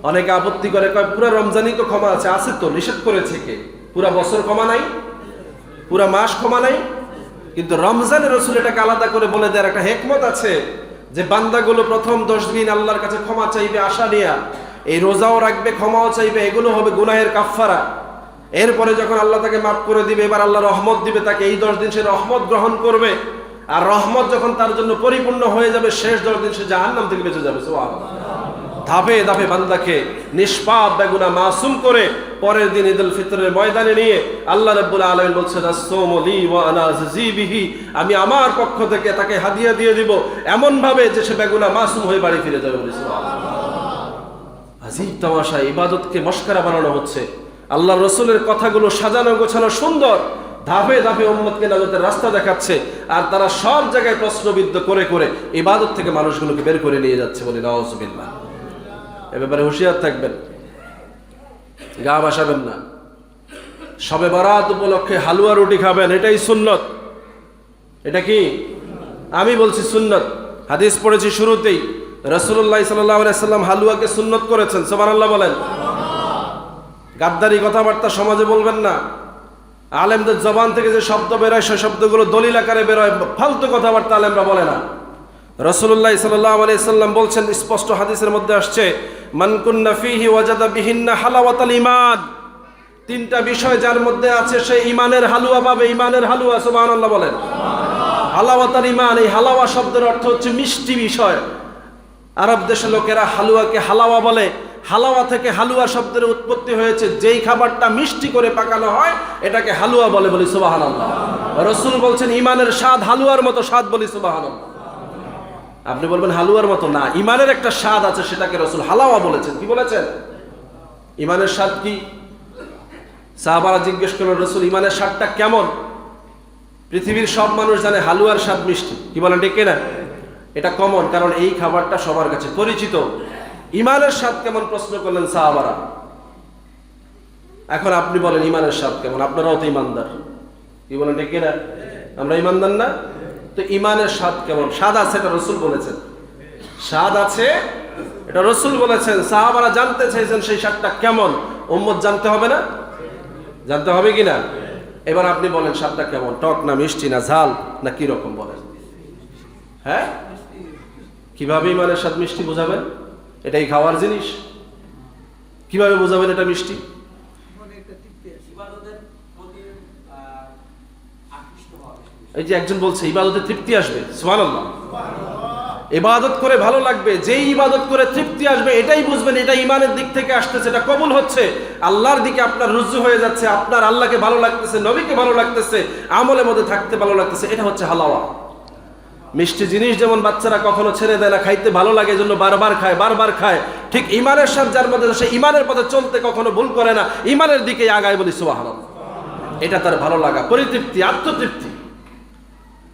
S1: অনেকে আপত্তি করে, কয় পুরো রমজানই তো ক্ষমা আছে। আছে তো, নিষেধ করেছে কে? পুরা বছর ক্ষমা নাই, পুরা মাস ক্ষমা নাই? কিন্তু রমজানে রাসূল এটাকে আলাদা করে বলে দেওয়ার একটা হিকমত আছে, যে বান্দাগুলো প্রথম 10 দিন আল্লাহর কাছে ক্ষমা চাইবে আশা নিয়া, এই রোজাও রাখবে, ক্ষমাও চাইবে, এগুলো হবে গুনাহের কাফফারা। এরপরে যখন আল্লাহ তাকে মাফ করে দিবে, এবার আল্লাহ রহমত দিবে তাকে, এই 10 দিন সে রহমত গ্রহণ করবে, আর রহমত যখন তার জন্য পরিপূর্ণ হয়ে যাবে, শেষ 10 দিন সে জাহান্নাম থেকে বেঁচে যাবে। সুবহানাল্লাহ। ধাপে ধাপে বান্দাকে নিষ্পাপ বেগুনা মাসুম করে পরের দিন ঈদুল ফিতরের ময়দানে নিয়ে আল্লাহ রাব্বুল আলামিন বলছেন, আসসামু লি ওয়া আনা আজজি বিহি, আমি আমার পক্ষ থেকে তাকে হাদিয়া দিয়ে দিব এমন ভাবে যে সে বেগুনা মাসুম হয়ে বাড়ি ফিরে যাবে। সুবহানাল্লাহ। আজীব তামাশা, ইবাদতকে মশকরা বানানো হচ্ছে। আল্লাহর রাসূলের কথাগুলো সাজানো গোছানো সুন্দর, ধাপে ধাপে উম্মতকে নাজাতের রাস্তা দেখাচ্ছে, আর তারা সব জায়গায় প্রশ্নবিদ্ধ করে করে ইবাদত থেকে মানুষগুলোকে বের করে নিয়ে যাচ্ছে। বলি নাউযুবিল্লাহ। এ ব্যাপারে হুঁশিয়ার থাকবেন, গা ভাসাবেন না। শবে বরাত উপলক্ষে হালুয়া রুটি খাবেন, এটাই সুন্নত। এটা কি? আমি বলছি সুন্নত। হাদিস পড়েছি শুরুতেই, রাসূলুল্লাহ সাল্লাল্লাহু আলাইহি সাল্লাম হালুয়াকে সুন্নত করেছেন। সুবহানাল্লাহ বলেন। গাদ্দারি কথাবার্তা সমাজে বলবেন না। আলেমদের জবান থেকে যে শব্দ বেরোয়, সেই শব্দগুলো দলিল আকারে বেরোয়, ফালতু কথাবার্তা আলেমরা বলে না। রাসূলুল্লাহ সাল্লাল্লাহু আলাইহি সাল্লাম বলছেন, স্পষ্ট হাদিসের মধ্যে আসছে, মান কুন্না ফীহি ওয়াজাদা বিহিন্না হালাওয়াতাল ঈমান, 3টা বিষয় যার মধ্যে আছে সে ঈমানের হালুয়া পাবে। ঈমানের হালুয়া, সুবহানাল্লাহ বলেন। হালাওয়াতাল ঈমান, এই হালাওয়া শব্দের অর্থ হচ্ছে মিষ্টি বিষয়। আরব দেশের লোকেরা হালুয়াকে হালাওয়া বলে। হালাওয়া থেকে হালুয়া শব্দের উৎপত্তি হয়েছে, যেই খাবারটা মিষ্টি করে পাকানো হয় এটাকে হালুয়া বলে। বলি সুবহানাল্লাহ। রাসূল বলছেন ঈমানের স্বাদ হালুয়ার মতো স্বাদ। বলি সুবহানাল্লাহ। আপনি বলবেন হালুয়ার মতো না, ঈমানের একটা স্বাদ আছে, সেটাকে রাসূল হালাওয়া বলেছেন। কি বলেছেন? ঈমানের স্বাদ কি? সাহাবারা জিজ্ঞেস করলেন, রাসূল ঈমানের স্বাদটা কেমন? পৃথিবীর সব মানুষ জানে হালুয়ার স্বাদ মিষ্টি, কি বলেন ঠিক না? এটা কমন, কারণ এই খাবারটা সবার কাছে পরিচিত। ঈমানের স্বাদ কেমন প্রশ্ন করলেন সাহাবারা। এখন আপনি বলেন ঈমানের স্বাদ কেমন? আপনারাও তো ঈমানদার, কি বলেন ঠিক না? আমরা ঈমানদার না? তো ঈমানের স্বাদ কেমন? স্বাদ আছে, এটা রাসূল বলেছেন। স্বাদ আছে, এটা রাসূল বলেছেন। সাহাবারা জানতে চাইছেন সেই স্বাদটা কেমন। উম্মত জানতে হবে না? জানতে হবে কিনা? এবার আপনি বলেন স্বাদটা কেমন? টক না মিষ্টি না ঝাল না কি রকম? বলেন। হ্যাঁ, কিভাবে ঈমানের স্বাদ মিষ্টি বোঝাবেন? এটাই খাওয়ার জিনিস, কিভাবে বোঝাবেন এটা মিষ্টি? এই যে একজন বলছে ইবাদতে তৃপ্তি আসবে, সুবহানাল্লাহ। ইবাদত করে ভালো লাগবে, যেই ইবাদত করে তৃপ্তি আসবে এটাই বুঝবেন এটা ঈমানের দিক থেকে আসতেছে, এটা কবুল হচ্ছে, আল্লাহর দিকে আপনার রুজু হয়ে যাচ্ছে, আপনার আল্লাহকে ভালো লাগতেছে, নবীকে ভালো লাগতেছে, আমলের মধ্যে থাকতে ভালো লাগতেছে, এটা হচ্ছে হালাওয়া। মিষ্টি জিনিস যেমন বাচ্চারা কখনো ছেড়ে দেয় না, খাইতে ভালো লাগে এজন্য বারবার খায় বারবার খায়, ঠিক ইমানের সাথে যার মধ্যে সে ইমানের পথে চলতে কখনো ভুল করে না, ইমানের দিকে আগায়, বলি সুবহানাল্লাহ। এটা তার ভালো লাগা, পরিতৃপ্তি, আত্মতৃপ্তি।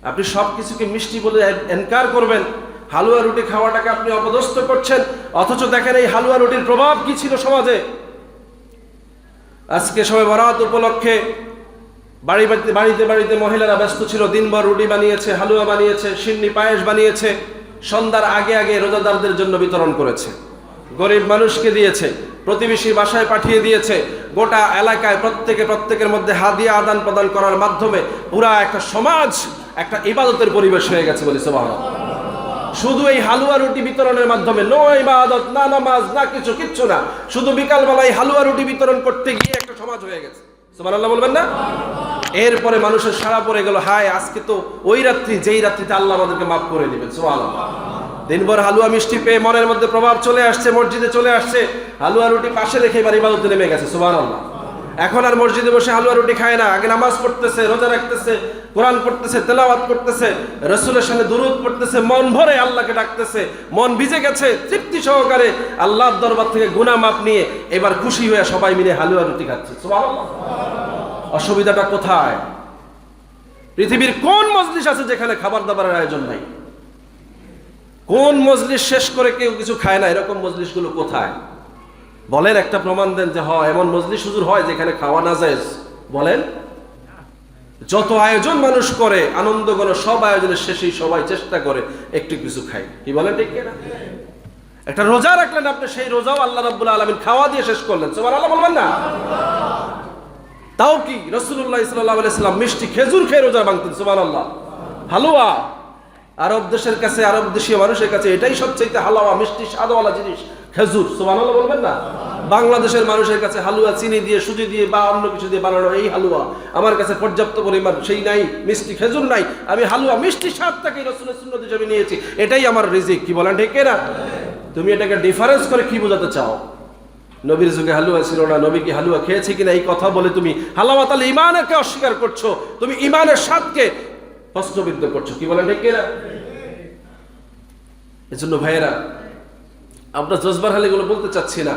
S1: আপনি সব কিছুকে মিষ্টি বলে এনকার করবেন, হালুয়া রুটি খাওয়াটাকে আপনি অপদস্থ করছেন, অথচ দেখেন এই হালুয়া রুটির প্রভাব কি ছিল সমাজে। আজকে সবে বরাত উপলক্ষে বাড়িতে বাড়িতে মহিলারা ব্যস্ত ছিল, দিনভর রুটি বানিয়েছে, হালুয়া বানিয়েছে, সিন্নি পায়েস বানিয়েছে, সন্ধ্যার আগে আগে রোজাদারদের জন্য বিতরণ করেছে, গরিব মানুষকে দিয়েছে, প্রতিবেশী বাসায় পাঠিয়ে দিয়েছে। গোটা এলাকায় প্রত্যেকের মধ্যে হাদিয়া আদান প্রদান করার মাধ্যমে পুরা একটা সমাজ, একটা ইবাদতের পরিবেশ হয়ে গেছে, বলি সুবহানাল্লাহ। শুধু এই হালুয়া রুটি বিতরণের মাধ্যমে, নো ইবাদত, না নামাজ, না কিচ্ছু না, শুধু বিকালবেলায় হালুয়া রুটি বিতরণ করতে গিয়ে একটা সমাজ হয়ে গেছে। সুবহানাল্লাহ বলবেন না? এরপরে মানুষের সাড়া পড়ে গেল, হায় আজকে তো ওই রাত্রি যেই রাত্রিতে আল্লাহ আমাদেরকে মাফ করে দিবেন। সুবহানাল্লাহ। দিনভর হালুয়া মিষ্টি পেয়ে মনের মধ্যে প্রভাব চলে আসছে, মসজিদে চলে আসছে, হালুয়া রুটি পাশে রেখে এবার ইবাদতে নেমে গেছে। সুবহানাল্লাহ। এখন আর মসজিদে বসে হালুয়া রুটি খায় না, আগে নামাজ পড়তেছে, রোজা রাখতেছে, কোরআন পড়তেছে, তেলাওয়াত করতেছে, রাসূলের সামনে দুরূদ পড়তেছে, মন ভরে আল্লাহকে ডাকতেছে, মন ভিজে গেছে, তৃপ্তি সহকারে আল্লাহর দরবার থেকে গুনাহ মাপ নিয়ে এবার খুশি হয়ে সবাই মিলে হালুয়া রুটি খাচ্ছে। সুবহানাল্লাহ। অসুবিধাটা কোথায়? পৃথিবীর কোন মজলিস আছে যেখানে খাবার দাবারের আয়োজন নাই? কোন মজলিস শেষ করে কেউ কিছু খায় না? এরকম মজলিসগুলো কোথায় বলেন? একটা প্রমাণ দেন যে হয় এমন মজলিস হুজুর হয় যেখানে খাওয়া না যায়। বলেন। যত আয়োজন মানুষ করে, আনন্দ করে, সব আয়োজনের শেষেই সবাই চেষ্টা করে একটু কিছু খাই। কি বলেন? ঠিক কিনা? একটা রোজা রাখলেন আপনি, সেই রোজাও আল্লাহ রাব্বুল আলামিন খাওয়া দিয়ে শেষ করলেন। সুবহানাল্লাহ বলবেন না? তাও কি রাসূলুল্লাহ সাল্লাল্লাহু আলাইহি ওয়াসাল্লাম মিষ্টি খেজুর খেয়ে রোজা ভাঙতেন। সুবহানাল্লাহ। হালুয়া আরব দেশের কাছে, আরব দেশীয় মানুষের কাছে এটাই সবচেয়ে হালুয়া, মিষ্টি স্বাদওয়ালা জিনিস খেজুর। সুবহানাল্লাহ বলবেন না? বাংলাদেশের মানুষের কাছে হালুয়া চিনি দিয়ে, সুজি দিয়ে বা অন্য কিছু দিয়ে বানানো এই হালুয়া আমার কাছে পর্যাপ্ত পরিমাণ সেই নাই, মিষ্টি খেজুর নাই, আমি হালুয়া মিষ্টি স্বাদটাকে রাসূলের সুন্নাত হিসেবে নিয়েছি, এটাই আমার রিজিক। কি বলেন? ঠিক না? তুমি এটাকে ডিফারেন্স করে কি বোঝাতে চাও? নবীর যুগে হালুয়া ছিল না, নবী কি হালুয়া খেয়েছে কিনা এই কথা বলে তুমি হালাওয়াত আল ঈমানকে অস্বীকার করছো, তুমি ঈমানের স্বাদকে প্রশ্নবিদ্ধ করছো। কি বলেন? ঠিক কিনা? এজন্য ভাইয়েরা, আমরা জজবার হাল এগুলো বলতে চাচ্ছি না,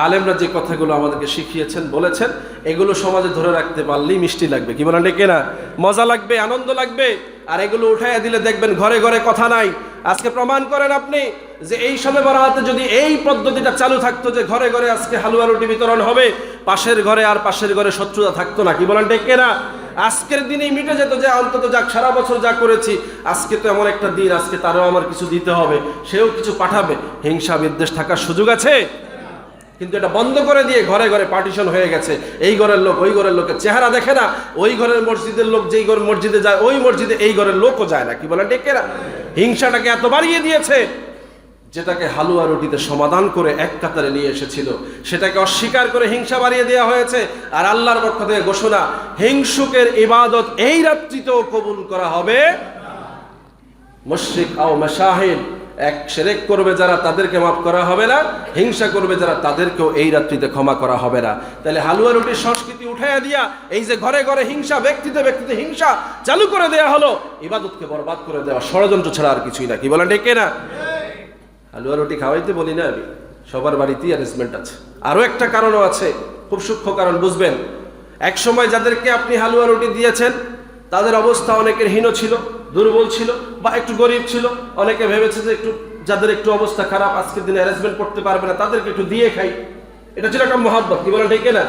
S1: আলেমরা যে কথাগুলো আমাদেরকে শিখিয়েছেন, বলেছেন, এগুলো সমাজে ধরে রাখতে পারলেই মিষ্টি লাগবে। কি বলেন? ঠিক কিনা? মজা লাগবে, আনন্দ লাগবে। আর এগুলো উঠাইয়া দিলে দেখবেন ঘরে ঘরে কথা নাই। আজকে প্রমাণ করেন আপনি যে এই শবে বরাতে যদি এই পদ্ধতিটা চালু থাকতো যে ঘরে ঘরে আজকে হালুয়া রুটি বিতরণ হবে, পাশের ঘরে আর পাশের ঘরে শত্রুতা থাকতো না। কি বলেন? ঠিক কিনা? আজকের দিনেই মিটে যেত যে অন্তত যাক সারা বছর যা করেছি, আজকে তো এমন একটা দিন, আজকে তারও আমার কিছু দিতে হবে, সেও কিছু পাঠাবে। হিংসা বিদ্বেষ থাকার সুযোগ আছে? কিন্তু এটা বন্ধ করে দিয়ে ঘরে ঘরে পার্টিশন হয়ে গেছে। এই ঘরের লোক ওই ঘরের লোকের চেহারা দেখে না, ওই ঘরের মসজিদের লোক যেই ঘরের মসজিদে যায় ওই মসজিদে এই ঘরের লোকও যায় না। কি বলেন? ঠিক কিনা? হিংসাটাকে এত বাড়িয়ে দিয়েছে, যেটাকে হালুয়া রুটিতে সমাধান করে এক কাতারে নিয়ে এসেছিল সেটাকে অস্বীকার করে হিংসা বাড়িয়ে দেওয়া হয়েছে। আর আল্লাহর পক্ষ থেকে ঘোষণা, হিংসুকের ইবাদত এই রাত্রিতেও কবুল করা হবে। মুশরিক আও মাশাহিদ, এক শিরক করবে যারা তাদেরকে মাফ করা হবে না, হিংসা করবে যারা তাদেরকেও এই রাত্রিতে ক্ষমা করা হবে না। তাহলে হালুয়া রুটির সংস্কৃতি উঠাইয়া দিয়া এই যে ঘরে ঘরে হিংসা, ব্যক্তিতে ব্যক্তিতে হিংসা চালু করে দেয়া হলো, ইবাদতকে বরবাদ করে দেওয়া ষড়যন্ত্র ছাড়া আর কিছুই না। কি বলেন? ঠিক না? হালুয়া রুটি খাওয়াইতে বলি না আমি, সবার বাড়িতেই অ্যারেঞ্জমেন্ট আছে। আরো একটা কারণও আছে, খুব সূক্ষ্ম কারণ, বুঝবেন। এক সময় যাদেরকে আপনি হালুয়া রুটি দিয়েছেন তাদের অবস্থা অনেকের হীন ছিল, দুর্বল ছিল, বা একটু গরিব ছিল। অনেকে ভেবেছে যে একটু যাদের একটু অবস্থা খারাপ, আজকের দিনে অ্যারেঞ্জমেন্ট করতে পারবে না, তাদেরকে একটু দিয়ে খাই। এটা ছিল একটা মহব্বত। কি বলেন? ঠিক না?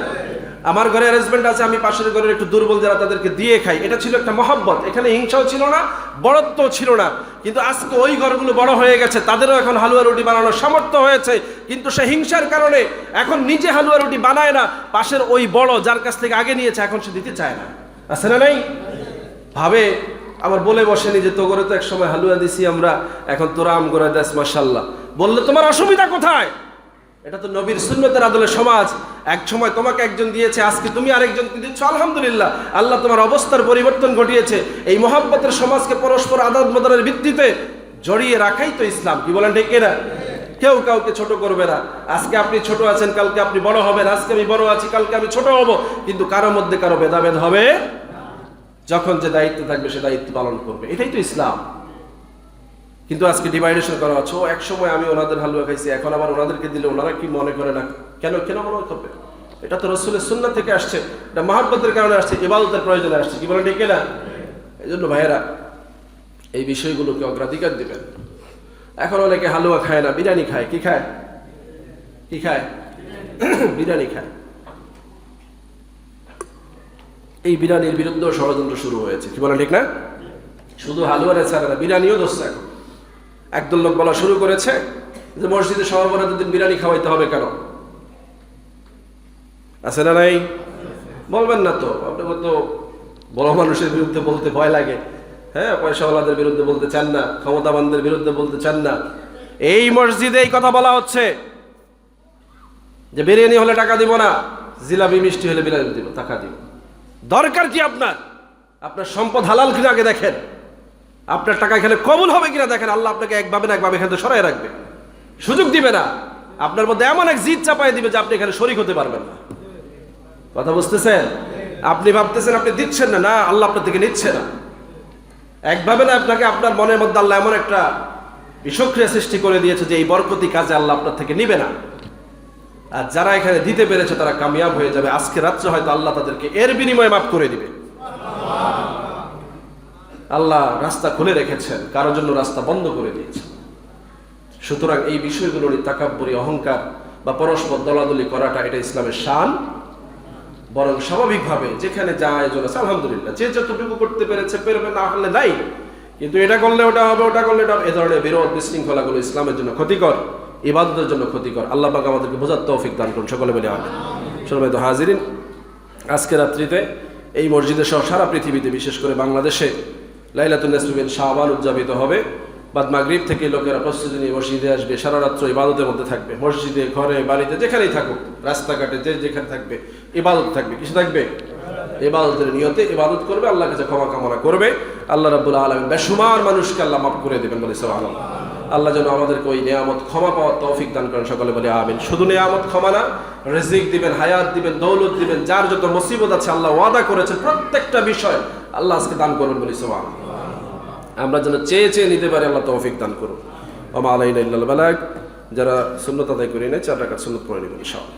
S1: আমার ঘরে অ্যারেঞ্জমেন্ট আছে, আমি পাশের ঘরের একটু দুর্বল যারা তাদেরকে দিয়ে খাই, এটা ছিল একটা মহব্বত। এখানে হিংসাও ছিল না, বড়ত্বও ছিল না। কিন্তু আজকে ওই ঘরগুলো বড় হয়ে গেছে, তাদেরও এখন হালুয়া রুটি বানানোর সামর্থ্য হয়েছে, কিন্তু সে হিংসার কারণে এখন নিজে হালুয়া রুটি বানায় না, পাশের ওই বড় যার কাছ থেকে আগে নিয়েছে এখন সে দিতে চায় না। আছে না নাই? ভাবে আবার বলে বসেনি যে তো করে তো এক সময় হালুয়া দিছি আমরা, এখন তোরা আম করে দেস মাশাআল্লাহ। বললে তোমার অসুবিধা কোথায়? এটা তো নবীর সুন্নতের আদলে সমাজ। এক সময় তোমাকে একজন দিয়েছে, আজকে তুমি আরেকজনকে দিচ্ছ, আলহামদুলিল্লাহ, আল্লাহ তোমার অবস্থার পরিবর্তন ঘটিয়েছে। এই মহব্বতের সমাজকে পরস্পর আদান প্রদানের ভিত্তিতে জড়িয়ে রাখাই তো ইসলাম। কি বলেন? ঠিক না? কেউ কাউকে ছোট করবে না। আজকে আপনি ছোট আছেন, কালকে আপনি বড় হবেন, আজকে আমি বড় আছি, কালকে আমি ছোট হব, কিন্তু কারো মধ্যে কারো ভেদাভেদ হবে। যখন যে দায়িত্ব থাকবে সে দায়িত্ব পালন করবে, এটাই তো ইসলাম। কিন্তু আজকে ডিভাইডেশন করা হচ্ছে, ও এক সময় আমি ওনাদের হালুয়া খাইছি, এখন আবার ওনাদেরকে দিলে ওনারা কি মনে করে না, কেন কেন মনে করবে? এটা তো রসুলের সুন্নাহ থেকে আসছে, এটা মহব্বতের কারণে আসছে, ইবাদতের প্রয়োজনে আসছে, কি বলেন ঠিক না? এই জন্য ভাইয়েরা এই বিষয়গুলোকে অগ্রাধিকার দিবেন। এখন অনেকে হালুয়া খায় না, বিরিয়ানি খায়। কি খায়? কি খায়? বিরিয়ানি খায়। এই বিরিয়ানির বিরুদ্ধেও ষড়যন্ত্র শুরু হয়েছে, কি বলেন ঠিক না? শুধু হালুয়া ছাড়া না, বিরিয়ানিও ধরছে এখন। একদল লোক বলা শুরু করেছে যে মসজিদে সর্বরাতের দিন বিরিয়ানি খাওয়াইতে হবে কেন? আছে না নাই? বলবেন না তো, আপনাকে তো বড় মানুষের বিরুদ্ধে বলতে ভয় লাগে। হ্যাঁ, পয়সাওয়ালাদের বিরুদ্ধে বলতে চান না, ক্ষমতাবানদের বিরুদ্ধে বলতে চান না। এই মসজিদে এই কথা বলা হচ্ছে যে বিরিয়ানি হলে টাকা দিব না, জিলাপি মিষ্টি হলে বিরিয়ানি দিব, টাকা দিব। দরকার কি আপনার? আপনার সম্পদ হালাল কিনা আগে দেখেন, আপনার টাকা এখানে কবুল হবে কিনা দেখেন। আল্লাহ আপনাকে একভাবে না একভাবে এখানে সরাই রাখবে, সুযোগ দিবে না। আপনার মধ্যে এমন এক জিদ চাপাই দিবে যে আপনি এখানে শরীক হতে পারবেন না। কথা বুঝতেছেন? আপনি ভাবতেছেন আপনি দিচ্ছেন না, না, আল্লাহ আপনার থেকে নিচ্ছে না। একভাবে না আপনাকে, আপনার মনের মধ্যে আল্লাহ এমন একটা বিষক্রিয়া সৃষ্টি করে দিয়েছে যে এই বরকতি কাজে আল্লাহ আপনার থেকে নিবে না। আর যারা এখানে দিতে পেরেছে তারা কামিয়াব হয়ে যাবে। আজকে রাত্রে হয়তো আল্লাহ তাদেরকে এর বিনিময়ে মাফ করে দিবে। আল্লাহ রাস্তা খুলে রেখেছেন, কারোর জন্য রাস্তা বন্ধ করে দিয়েছেন। সুতরাং এই বিষয়গুলো নিয়ে তাকাব্বুরি, অহংকার বা পরস্পর দলাদলি করাটা এটা ইসলামের শান। বরং স্বাভাবিকভাবে যেখানে যা আয়োজন আছে আলহামদুলিল্লাহ, যে যতটুকু করতে পেরেছে পেরবে, না হলে নাই। কিন্তু এটা করলে ওটা হবে, ওটা করলে এটা হবে, এ ধরনের বিরোধ বিশৃঙ্খলাগুলো ইসলামের জন্য ক্ষতিকর, ইবাদতের জন্য ক্ষতিকর। আল্লাহ পাক আমাদেরকে বোঝার তৌফিক দান করুন, সকলে বলে আমিন। সম্মানিত হাজিরিন, আজকে রাত্রিতে এই মসজিদে সহ সারা পৃথিবীতে, বিশেষ করে বাংলাদেশে লাইলাতুন নিসফি মিন শাবান উদযাপিত হবে। বাদ মাগরিব থেকে লোকেরা প্রস্তুতি নিয়ে মসজিদে আসবে, সারা রাত্র ইবাদতের মধ্যে থাকবে। মসজিদে, ঘরে, বাড়িতে, যেখানেই থাকুক, রাস্তাঘাটে যে যেখানে থাকবে, ইবাদত থাকবে। কিছু থাকবে? ইবাদতের নিয়তে ইবাদত করবে, আল্লাহর কাছে ক্ষমা কামনা করবে। আল্লাহ রাব্বুল আলামিন বেশুমার মানুষকে আল্লাহ মাফ করে দেবেন, বলে সুবহানাল্লাহ। আল্লাহ যেন আমাদেরকে ওই নিয়ামত ক্ষমা পাওয়ার তৌফিক দান করেন, সকলে বলে আমিন। শুধু নিয়ামত ক্ষমা না, রিজিক দিবেন, হায়াত দিবেন, দৌলত দিবেন, যার যত মুসিবত আছে আল্লাহ ওয়াদা করেছেন প্রত্যেকটা বিষয় আল্লাহ আজকে দান করবেন, বলে সুবহানাল্লাহ। আমরা যেন চেয়ে চেয়ে নিতে পারি, আল্লাহ তৌফিক দান করুন। ওয়া মা আলাইনা ইল্লাল বালাগ। যারা সুন্নাত আদায় করি না, 4 রাকাত সুন্নাত পড়ে নেবেন ইনশাআল্লাহ।